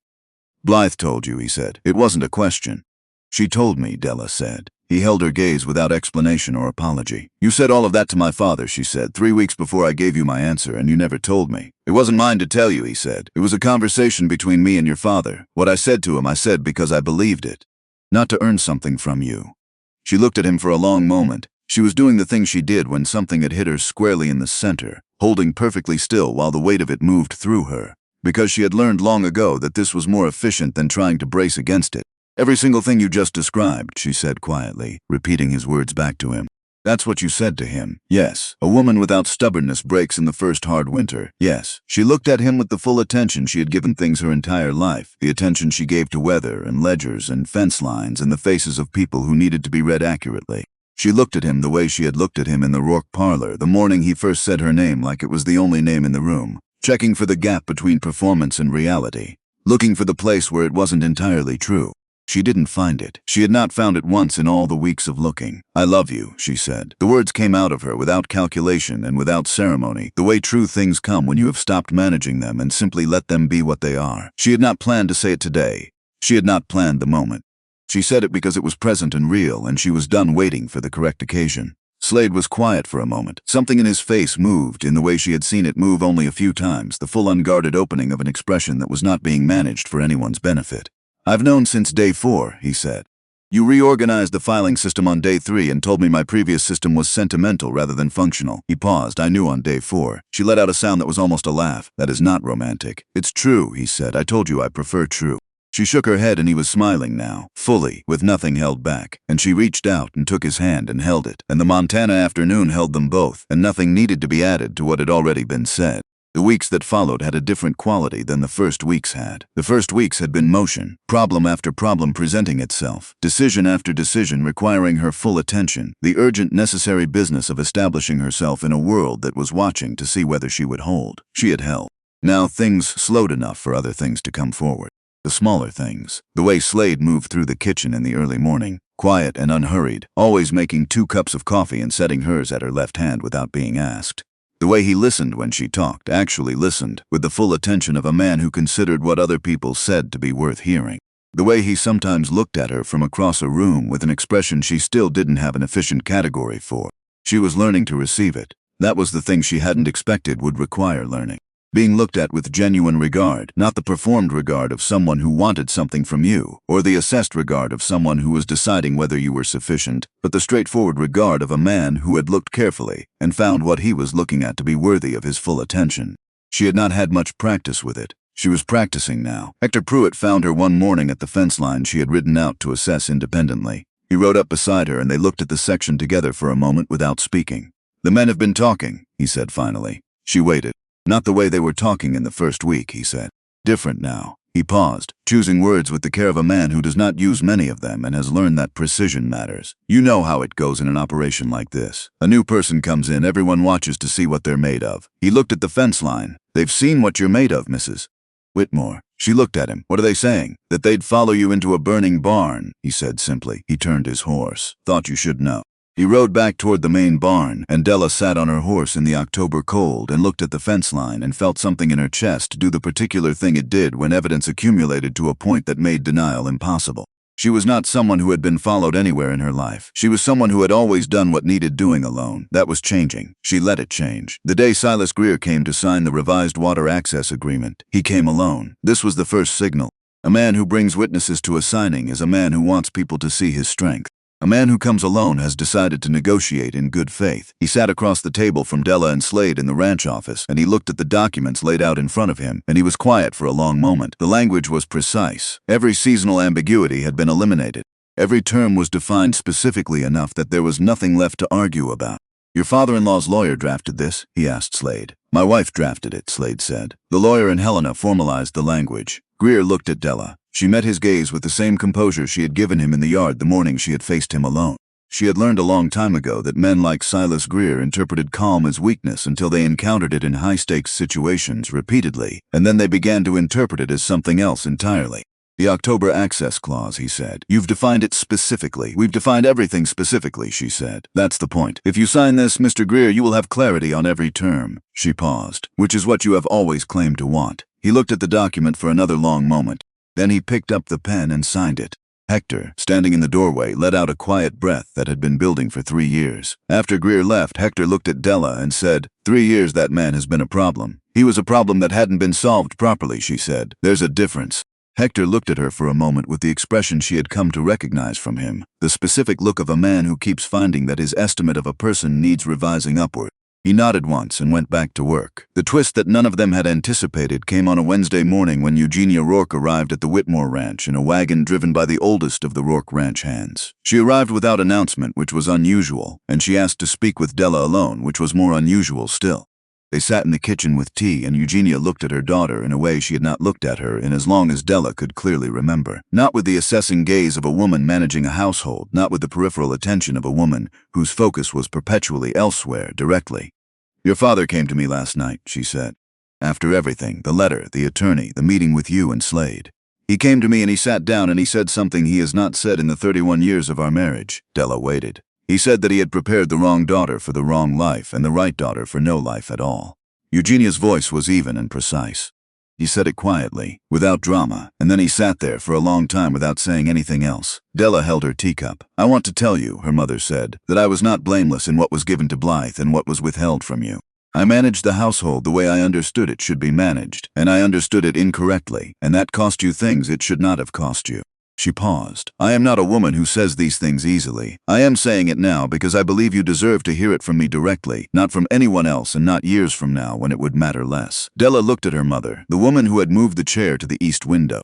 "Blythe told you," he said. "It wasn't a question." "She told me," Della said. He held her gaze without explanation or apology. "You said all of that to my father," she said, 3 weeks before I gave you my answer, and you never told me." "It wasn't mine to tell you," he said. "It was a conversation between me and your father. What I said to him, I said because I believed it. Not to earn something from you." She looked at him for a long moment. She was doing the thing she did when something had hit her squarely in the center, holding perfectly still while the weight of it moved through her, because she had learned long ago that this was more efficient than trying to brace against it. "Every single thing you just described," she said quietly, repeating his words back to him. "That's what you said to him." "Yes. A woman without stubbornness breaks in the first hard winter." "Yes." She looked at him with the full attention she had given things her entire life, the attention she gave to weather and ledgers and fence lines and the faces of people who needed to be read accurately. She looked at him the way she had looked at him in the Rourke parlor the morning he first said her name like it was the only name in the room, checking for the gap between performance and reality, looking for the place where it wasn't entirely true. She didn't find it. She had not found it once in all the weeks of looking. "I love you," she said. The words came out of her without calculation and without ceremony, the way true things come when you have stopped managing them and simply let them be what they are. She had not planned to say it today. She had not planned the moment. She said it because it was present and real, and she was done waiting for the correct occasion. Slade was quiet for a moment. Something in his face moved in the way she had seen it move only a few times, the full unguarded opening of an expression that was not being managed for anyone's benefit. "I've known since day 4, he said. "You reorganized the filing system on day 3 and told me my previous system was sentimental rather than functional." He paused. "I knew on day 4. She let out a sound that was almost a laugh. "That is not romantic." "It's true," he said. "I told you I prefer true." She shook her head and he was smiling now, fully, with nothing held back. And she reached out and took his hand and held it. And the Montana afternoon held them both, and nothing needed to be added to what had already been said. The weeks that followed had a different quality than the first weeks had. The first weeks had been motion, problem after problem presenting itself, decision after decision requiring her full attention, the urgent necessary business of establishing herself in a world that was watching to see whether she would hold. She had held. Now things slowed enough for other things to come forward. The smaller things. The way Slade moved through the kitchen in the early morning, quiet and unhurried, always making 2 cups of coffee and setting hers at her left hand without being asked. The way he listened when she talked, actually listened, with the full attention of a man who considered what other people said to be worth hearing. The way he sometimes looked at her from across a room with an expression she still didn't have an efficient category for. She was learning to receive it. That was the thing she hadn't expected would require learning. Being looked at with genuine regard, not the performed regard of someone who wanted something from you, or the assessed regard of someone who was deciding whether you were sufficient, but the straightforward regard of a man who had looked carefully and found what he was looking at to be worthy of his full attention. She had not had much practice with it. She was practicing now. Hector Pruitt found her one morning at the fence line she had ridden out to assess independently. He rode up beside her and they looked at the section together for a moment without speaking. "The men have been talking," he said finally. She waited. "Not the way they were talking in the first week," he said. "Different now." He paused, choosing words with the care of a man who does not use many of them and has learned that precision matters. "You know how it goes in an operation like this. A new person comes in, everyone watches to see what they're made of." He looked at the fence line. "They've seen what you're made of, Mrs. Whitmore." She looked at him. "What are they saying?" "That they'd follow you into a burning barn," he said simply. He turned his horse. "Thought you should know." He rode back toward the main barn, and Della sat on her horse in the October cold and looked at the fence line and felt something in her chest do the particular thing it did when evidence accumulated to a point that made denial impossible. She was not someone who had been followed anywhere in her life. She was someone who had always done what needed doing alone. That was changing. She let it change. The day Silas Greer came to sign the revised water access agreement, he came alone. This was the first signal. A man who brings witnesses to a signing is a man who wants people to see his strength. A man who comes alone has decided to negotiate in good faith. He sat across the table from Della and Slade in the ranch office, and he looked at the documents laid out in front of him, and he was quiet for a long moment. The language was precise. Every seasonal ambiguity had been eliminated. Every term was defined specifically enough that there was nothing left to argue about. "Your father-in-law's lawyer drafted this?" he asked Slade. "My wife drafted it," Slade said. The lawyer and Helena formalized the language. Greer looked at Della. She met his gaze with the same composure she had given him in the yard the morning she had faced him alone. She had learned a long time ago that men like Silas Greer interpreted calm as weakness until they encountered it in high-stakes situations repeatedly, and then they began to interpret it as something else entirely. "The October Access Clause," he said. "You've defined it specifically." "We've defined everything specifically," she said. "That's the point. If you sign this, Mr. Greer, you will have clarity on every term." She paused. "Which is what you have always claimed to want." He looked at the document for another long moment. Then he picked up the pen and signed it. Hector, standing in the doorway, let out a quiet breath that had been building for 3 years. After Greer left, Hector looked at Della and said, 3 years that man has been a problem. He was a problem that hadn't been solved properly, she said. There's a difference. Hector looked at her for a moment with the expression she had come to recognize from him, the specific look of a man who keeps finding that his estimate of a person needs revising upward. He nodded once and went back to work. The twist that none of them had anticipated came on a Wednesday morning when Eugenia Rourke arrived at the Whitmore Ranch in a wagon driven by the oldest of the Rourke ranch hands. She arrived without announcement, which was unusual, and she asked to speak with Della alone, which was more unusual still. They sat in the kitchen with tea, and Eugenia looked at her daughter in a way she had not looked at her in as long as Della could clearly remember. Not with the assessing gaze of a woman managing a household, not with the peripheral attention of a woman whose focus was perpetually elsewhere, directly. Your father came to me last night, she said. After everything, the letter, the attorney, the meeting with you and Slade. He came to me and he sat down and he said something he has not said in the 31 years of our marriage. Della waited. He said that he had prepared the wrong daughter for the wrong life and the right daughter for no life at all. Eugenia's voice was even and precise. He said it quietly, without drama, and then he sat there for a long time without saying anything else. Della held her teacup. I want to tell you, her mother said, that I was not blameless in what was given to Blythe and what was withheld from you. I managed the household the way I understood it should be managed, and I understood it incorrectly, and that cost you things it should not have cost you. She paused. I am not a woman who says these things easily. I am saying it now because I believe you deserve to hear it from me directly, not from anyone else and not years from now when it would matter less. Della looked at her mother, the woman who had moved the chair to the east window,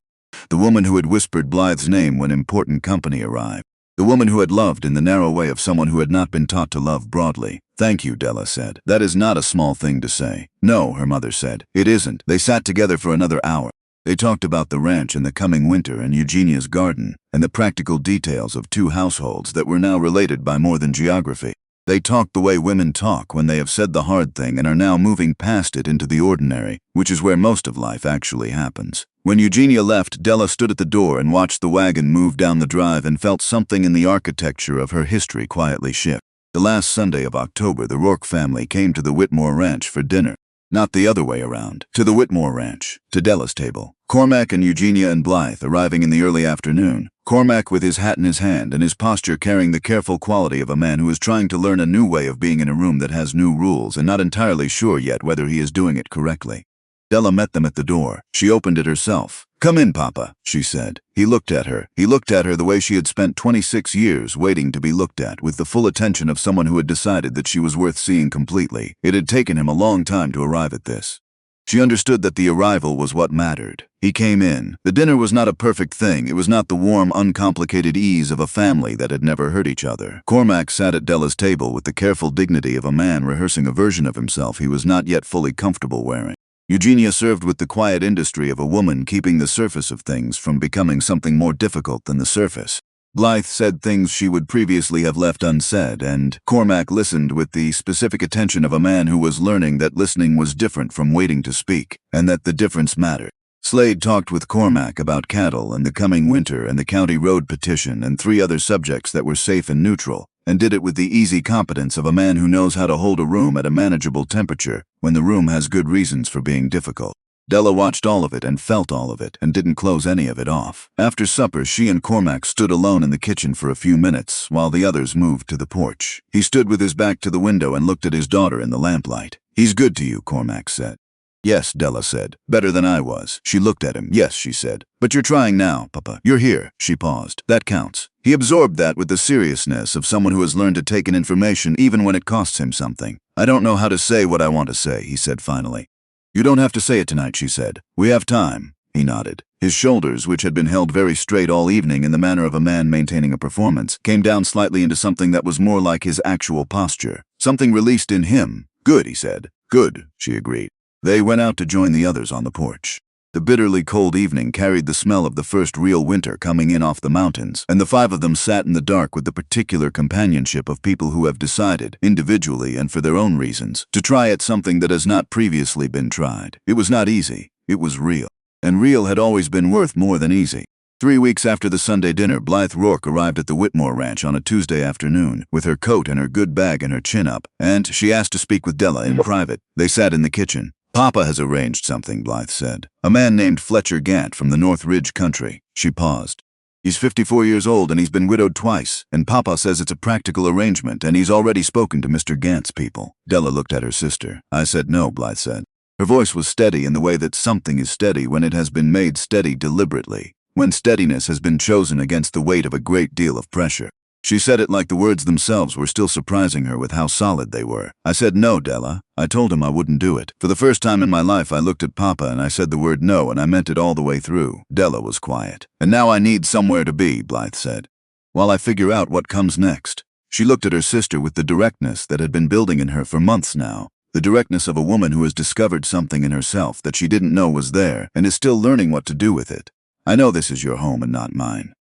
the woman who had whispered Blythe's name when important company arrived, the woman who had loved in the narrow way of someone who had not been taught to love broadly. Thank you, Della said. That is not a small thing to say. No, her mother said. It isn't. They sat together for another hour. They talked about the ranch and the coming winter and Eugenia's garden and the practical details of two households that were now related by more than geography. They talked the way women talk when they have said the hard thing and are now moving past it into the ordinary, which is where most of life actually happens. When Eugenia left, Della stood at the door and watched the wagon move down the drive and felt something in the architecture of her history quietly shift. The last Sunday of October, the Rourke family came to the Whitmore Ranch for dinner. Not the other way around. To the Whitmore Ranch. To Della's table. Cormac and Eugenia and Blythe arriving in the early afternoon. Cormac with his hat in his hand and his posture carrying the careful quality of a man who is trying to learn a new way of being in a room that has new rules and not entirely sure yet whether he is doing it correctly. Della met them at the door. She opened it herself. Come in, Papa, she said. He looked at her. He looked at her the way she had spent 26 years waiting to be looked at, with the full attention of someone who had decided that she was worth seeing completely. It had taken him a long time to arrive at this. She understood that the arrival was what mattered. He came in. The dinner was not a perfect thing. It was not the warm, uncomplicated ease of a family that had never hurt each other. Cormac sat at Della's table with the careful dignity of a man rehearsing a version of himself he was not yet fully comfortable wearing. Eugenia served with the quiet industry of a woman keeping the surface of things from becoming something more difficult than the surface. Blythe said things she would previously have left unsaid, and Cormac listened with the specific attention of a man who was learning that listening was different from waiting to speak, and that the difference mattered. Slade talked with Cormac about cattle and the coming winter and the county road petition and 3 other subjects that were safe and neutral, and did it with the easy competence of a man who knows how to hold a room at a manageable temperature when the room has good reasons for being difficult. Della watched all of it and felt all of it and didn't close any of it off. After supper, she and Cormac stood alone in the kitchen for a few minutes while the others moved to the porch. He stood with his back to the window and looked at his daughter in the lamplight. He's good to you, Cormac said. Yes, Della said. Better than I was. She looked at him. Yes, she said. But you're trying now, Papa. You're here. She paused. That counts. He absorbed that with the seriousness of someone who has learned to take in information even when it costs him something. I don't know how to say what I want to say, he said finally. You don't have to say it tonight, she said. We have time. He nodded. His shoulders, which had been held very straight all evening in the manner of a man maintaining a performance, came down slightly into something that was more like his actual posture. Something released in him. Good, he said. Good, she agreed. They went out to join the others on the porch. The bitterly cold evening carried the smell of the first real winter coming in off the mountains, and the 5 of them sat in the dark with the particular companionship of people who have decided, individually and for their own reasons, to try at something that has not previously been tried. It was not easy. It was real. And real had always been worth more than easy. 3 weeks after the Sunday dinner, Blythe Rourke arrived at the Whitmore Ranch on a Tuesday afternoon, with her coat and her good bag and her chin up, and she asked to speak with Della in private. They sat in the kitchen. Papa has arranged something, Blythe said. A man named Fletcher Gant from the North Ridge country. She paused. He's 54 years old and he's been widowed twice, and Papa says it's a practical arrangement and he's already spoken to Mr. Gant's people. Della looked at her sister. I said no, Blythe said. Her voice was steady in the way that something is steady when it has been made steady deliberately, when steadiness has been chosen against the weight of a great deal of pressure. She said it like the words themselves were still surprising her with how solid they were. I said no, Della. I told him I wouldn't do it. For the first time in my life, I looked at Papa and I said the word no, and I meant it all the way through. Della was quiet. And now I need somewhere to be, Blythe said, while I figure out what comes next. She looked at her sister with the directness that had been building in her for months now, the directness of a woman who has discovered something in herself that she didn't know was there and is still learning what to do with it. I know this is your home and not mine.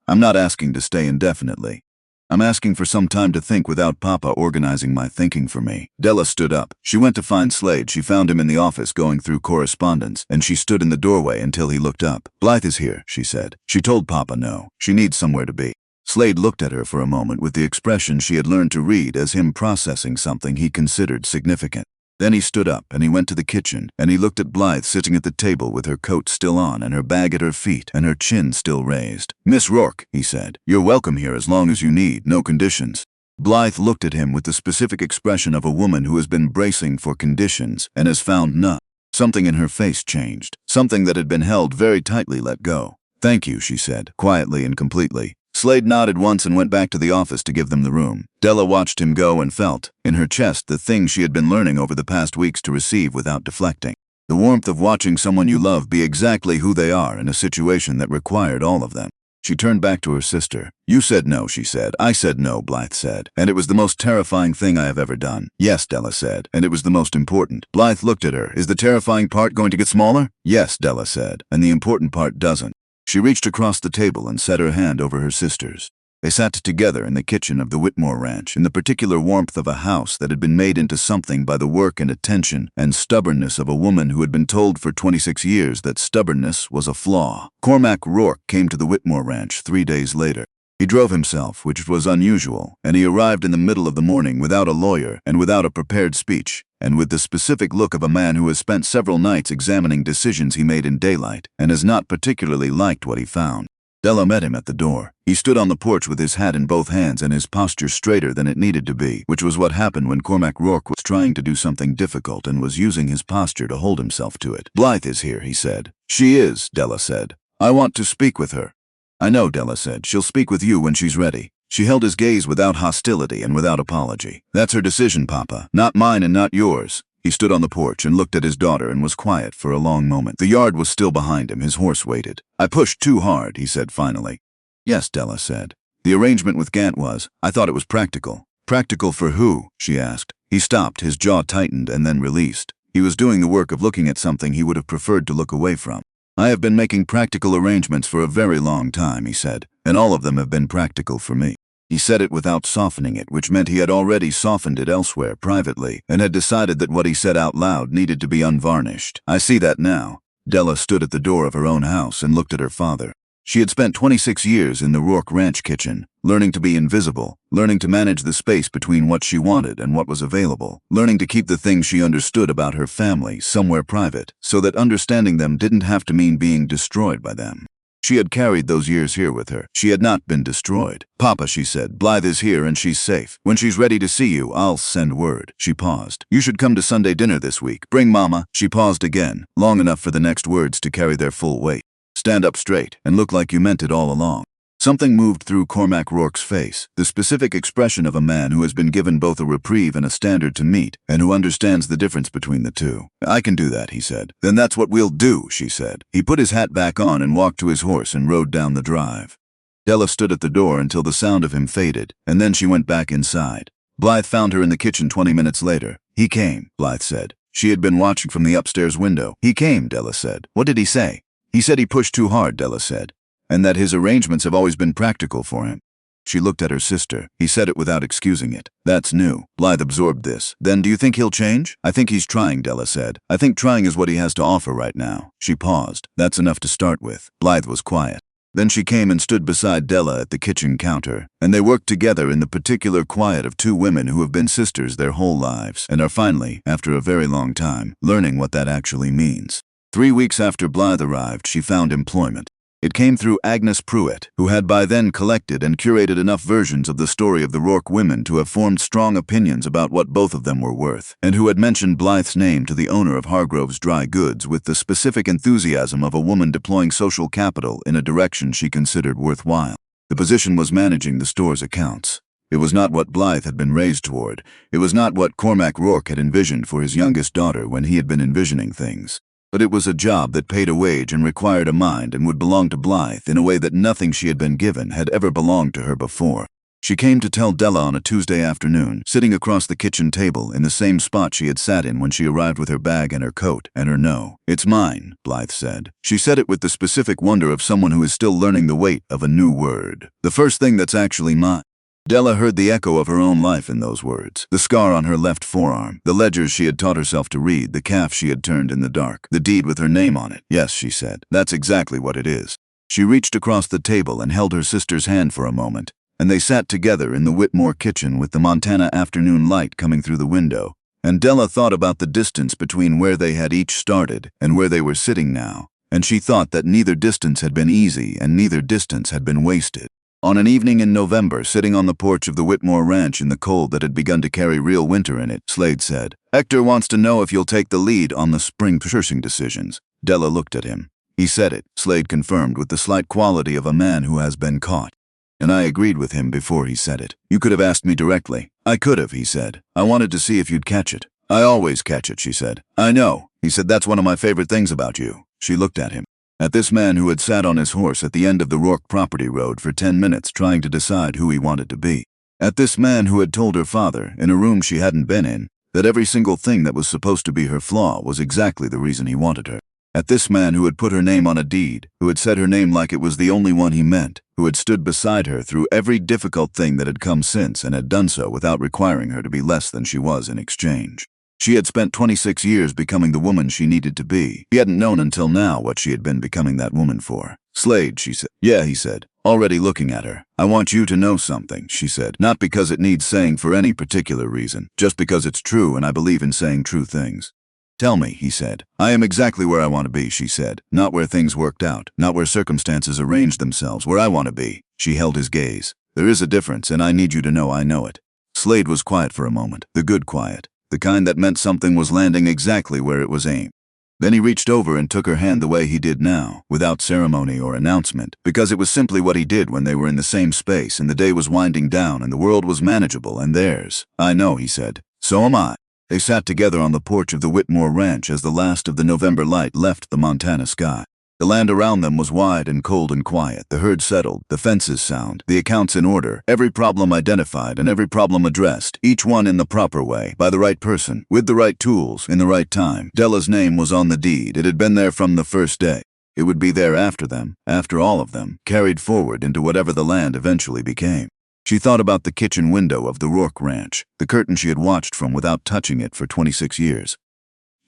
I'm not asking to stay indefinitely. I'm asking for some time to think without Papa organizing my thinking for me. Della stood up. She went to find Slade. She found him in the office going through correspondence, and she stood in the doorway until he looked up. Blythe is here, she said. She told Papa no. She needs somewhere to be. Slade looked at her for a moment with the expression she had learned to read as him processing something he considered significant. Then he stood up and he went to the kitchen and he looked at Blythe sitting at the table with her coat still on and her bag at her feet and her chin still raised. "Miss Rourke," he said, "you're welcome here as long as you need, no conditions." Blythe looked at him with the specific expression of a woman who has been bracing for conditions and has found none. Something in her face changed. Something that had been held very tightly let go. "Thank you," she said, quietly and completely. Slade nodded once and went back to the office to give them the room. Della watched him go and felt, in her chest, the thing she had been learning over the past weeks to receive without deflecting. The warmth of watching someone you love be exactly who they are in a situation that required all of them. She turned back to her sister. "You said no," she said. "I said no," Blythe said. "And it was the most terrifying thing I have ever done." "Yes," Della said. "And it was the most important." Blythe looked at her. "Is the terrifying part going to get smaller?" "Yes," Della said. "And the important part doesn't." She reached across the table and set her hand over her sister's. They sat together in the kitchen of the Whitmore Ranch, in the particular warmth of a house that had been made into something by the work and attention and stubbornness of a woman who had been told for 26 years that stubbornness was a flaw. Cormac Rourke came to the Whitmore Ranch 3 days later. He drove himself, which was unusual, and he arrived in the middle of the morning without a lawyer and without a prepared speech, and with the specific look of a man who has spent several nights examining decisions he made in daylight and has not particularly liked what he found. Della met him at the door. He stood on the porch with his hat in both hands and his posture straighter than it needed to be, which was what happened when Cormac Rourke was trying to do something difficult and was using his posture to hold himself to it. "Blythe is here," he said. "She is," Della said. "I want to speak with her." "I know," Della said. "She'll speak with you when she's ready." She held his gaze without hostility and without apology. "That's her decision, Papa. Not mine and not yours." He stood on the porch and looked at his daughter and was quiet for a long moment. The yard was still behind him. His horse waited. "I pushed too hard," he said finally. "Yes," Della said. "The arrangement with Gant was, I thought it was practical." "Practical for who?" she asked. He stopped, his jaw tightened and then released. He was doing the work of looking at something he would have preferred to look away from. "I have been making practical arrangements for a very long time," he said, "and all of them have been practical for me." He said it without softening it, which meant he had already softened it elsewhere, privately, and had decided that what he said out loud needed to be unvarnished. "I see that now." Della stood at the door of her own house and looked at her father. She had spent 26 years in the Rourke Ranch kitchen, learning to be invisible, learning to manage the space between what she wanted and what was available, learning to keep the things she understood about her family somewhere private, so that understanding them didn't have to mean being destroyed by them. She had carried those years here with her. She had not been destroyed. "Papa," she said, "Blythe is here and she's safe. When she's ready to see you, I'll send word." She paused. "You should come to Sunday dinner this week. Bring Mama." She paused again, long enough for the next words to carry their full weight. "Stand up straight and look like you meant it all along." Something moved through Cormac Rourke's face, the specific expression of a man who has been given both a reprieve and a standard to meet, and who understands the difference between the two. "I can do that," he said. "Then that's what we'll do," she said. He put his hat back on and walked to his horse and rode down the drive. Della stood at the door until the sound of him faded, and then she went back inside. Blythe found her in the kitchen 20 minutes later. "He came," Blythe said. She had been watching from the upstairs window. "He came," Della said. "What did he say?" "He said he pushed too hard," Della said, "and that his arrangements have always been practical for him." She looked at her sister. He said it without excusing it. "That's new." Blythe absorbed this. "Then do you think he'll change?" "I think he's trying," Della said. "I think trying is what he has to offer right now." She paused. "That's enough to start with." Blythe was quiet. Then she came and stood beside Della at the kitchen counter, and they worked together in the particular quiet of two women who have been sisters their whole lives, and are finally, after a very long time, learning what that actually means. 3 weeks after Blythe arrived, she found employment. It came through Agnes Pruitt, who had by then collected and curated enough versions of the story of the Rourke women to have formed strong opinions about what both of them were worth, and who had mentioned Blythe's name to the owner of Hargrove's Dry Goods with the specific enthusiasm of a woman deploying social capital in a direction she considered worthwhile. The position was managing the store's accounts. It was not what Blythe had been raised toward. It was not what Cormac Rourke had envisioned for his youngest daughter when he had been envisioning things. But it was a job that paid a wage and required a mind and would belong to Blythe in a way that nothing she had been given had ever belonged to her before. She came to tell Della on a Tuesday afternoon, sitting across the kitchen table in the same spot she had sat in when she arrived with her bag and her coat and her no. "It's mine," Blythe said. She said it with the specific wonder of someone who is still learning the weight of a new word. "The first thing that's actually mine." Della heard the echo of her own life in those words. The scar on her left forearm, the ledgers she had taught herself to read, the calf she had turned in the dark, the deed with her name on it. "Yes," she said, "that's exactly what it is." She reached across the table and held her sister's hand for a moment, and they sat together in the Whitmore kitchen with the Montana afternoon light coming through the window, And Della thought about the distance between where they had each started and where they were sitting now, and she thought that neither distance had been easy and neither distance had been wasted. On an evening in November, sitting on the porch of the Whitmore Ranch in the cold that had begun to carry real winter in it, Slade said, "Hector wants to know if you'll take the lead on the spring purchasing decisions." Della looked at him. "He said it," Slade confirmed with the slight quality of a man who has been caught. "And I agreed with him before he said it. You could have asked me directly." "I could have," he said. "I wanted to see if you'd catch it." "I always catch it," she said. "I know," he said. "That's one of my favorite things about you." She looked at him. At this man who had sat on his horse at the end of the Rourke property road for 10 minutes trying to decide who he wanted to be. At this man who had told her father, in a room she hadn't been in, that every single thing that was supposed to be her flaw was exactly the reason he wanted her. At this man who had put her name on a deed, who had said her name like it was the only one he meant, who had stood beside her through every difficult thing that had come since and had done so without requiring her to be less than she was in exchange. She had spent 26 years becoming the woman she needed to be. He hadn't known until now what she had been becoming that woman for. "Slade," she said. "Yeah," he said, already looking at her. "I want you to know something," she said. "Not because it needs saying for any particular reason, just because it's true and I believe in saying true things." "Tell me," he said. "I am exactly where I want to be," she said. "Not where things worked out, not where circumstances arranged themselves, where I want to be." She held his gaze. "There is a difference, and I need you to know I know it." Slade was quiet for a moment, the good quiet, the kind that meant something was landing exactly where it was aimed. Then he reached over and took her hand the way he did now, without ceremony or announcement, because it was simply what he did when they were in the same space and the day was winding down and the world was manageable and theirs. "I know," he said. "So am I." They sat together on the porch of the Whitmore Ranch as the last of the November light left the Montana sky. The land around them was wide and cold and quiet, the herd settled, the fences sound, the accounts in order, every problem identified and every problem addressed, each one in the proper way, by the right person, with the right tools, in the right time. Della's name was on the deed. It had been there from the first day. It would be there after them, after all of them, carried forward into whatever the land eventually became. She thought about the kitchen window of the Rourke Ranch, the curtain she had watched from without touching it for 26 years.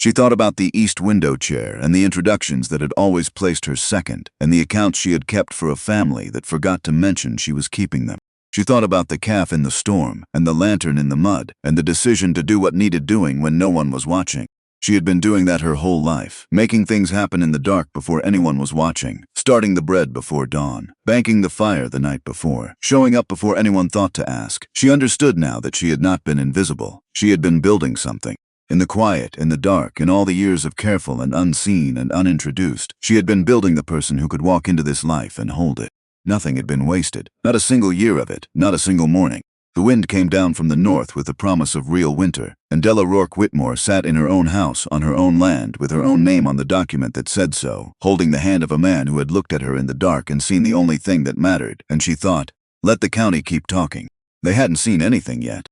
She thought about the east window chair and the introductions that had always placed her second, and the accounts she had kept for a family that forgot to mention she was keeping them. She thought about the calf in the storm, and the lantern in the mud, and the decision to do what needed doing when no one was watching. She had been doing that her whole life, making things happen in the dark before anyone was watching, starting the bread before dawn, banking the fire the night before, showing up before anyone thought to ask. She understood now that she had not been invisible. She had been building something. In the quiet, in the dark, in all the years of careful and unseen and unintroduced, she had been building the person who could walk into this life and hold it. Nothing had been wasted. Not a single year of it. Not a single morning. The wind came down from the north with the promise of real winter, and Della Rourke Whitmore sat in her own house on her own land with her own name on the document that said so, holding the hand of a man who had looked at her in the dark and seen the only thing that mattered, and she thought, let the county keep talking. They hadn't seen anything yet.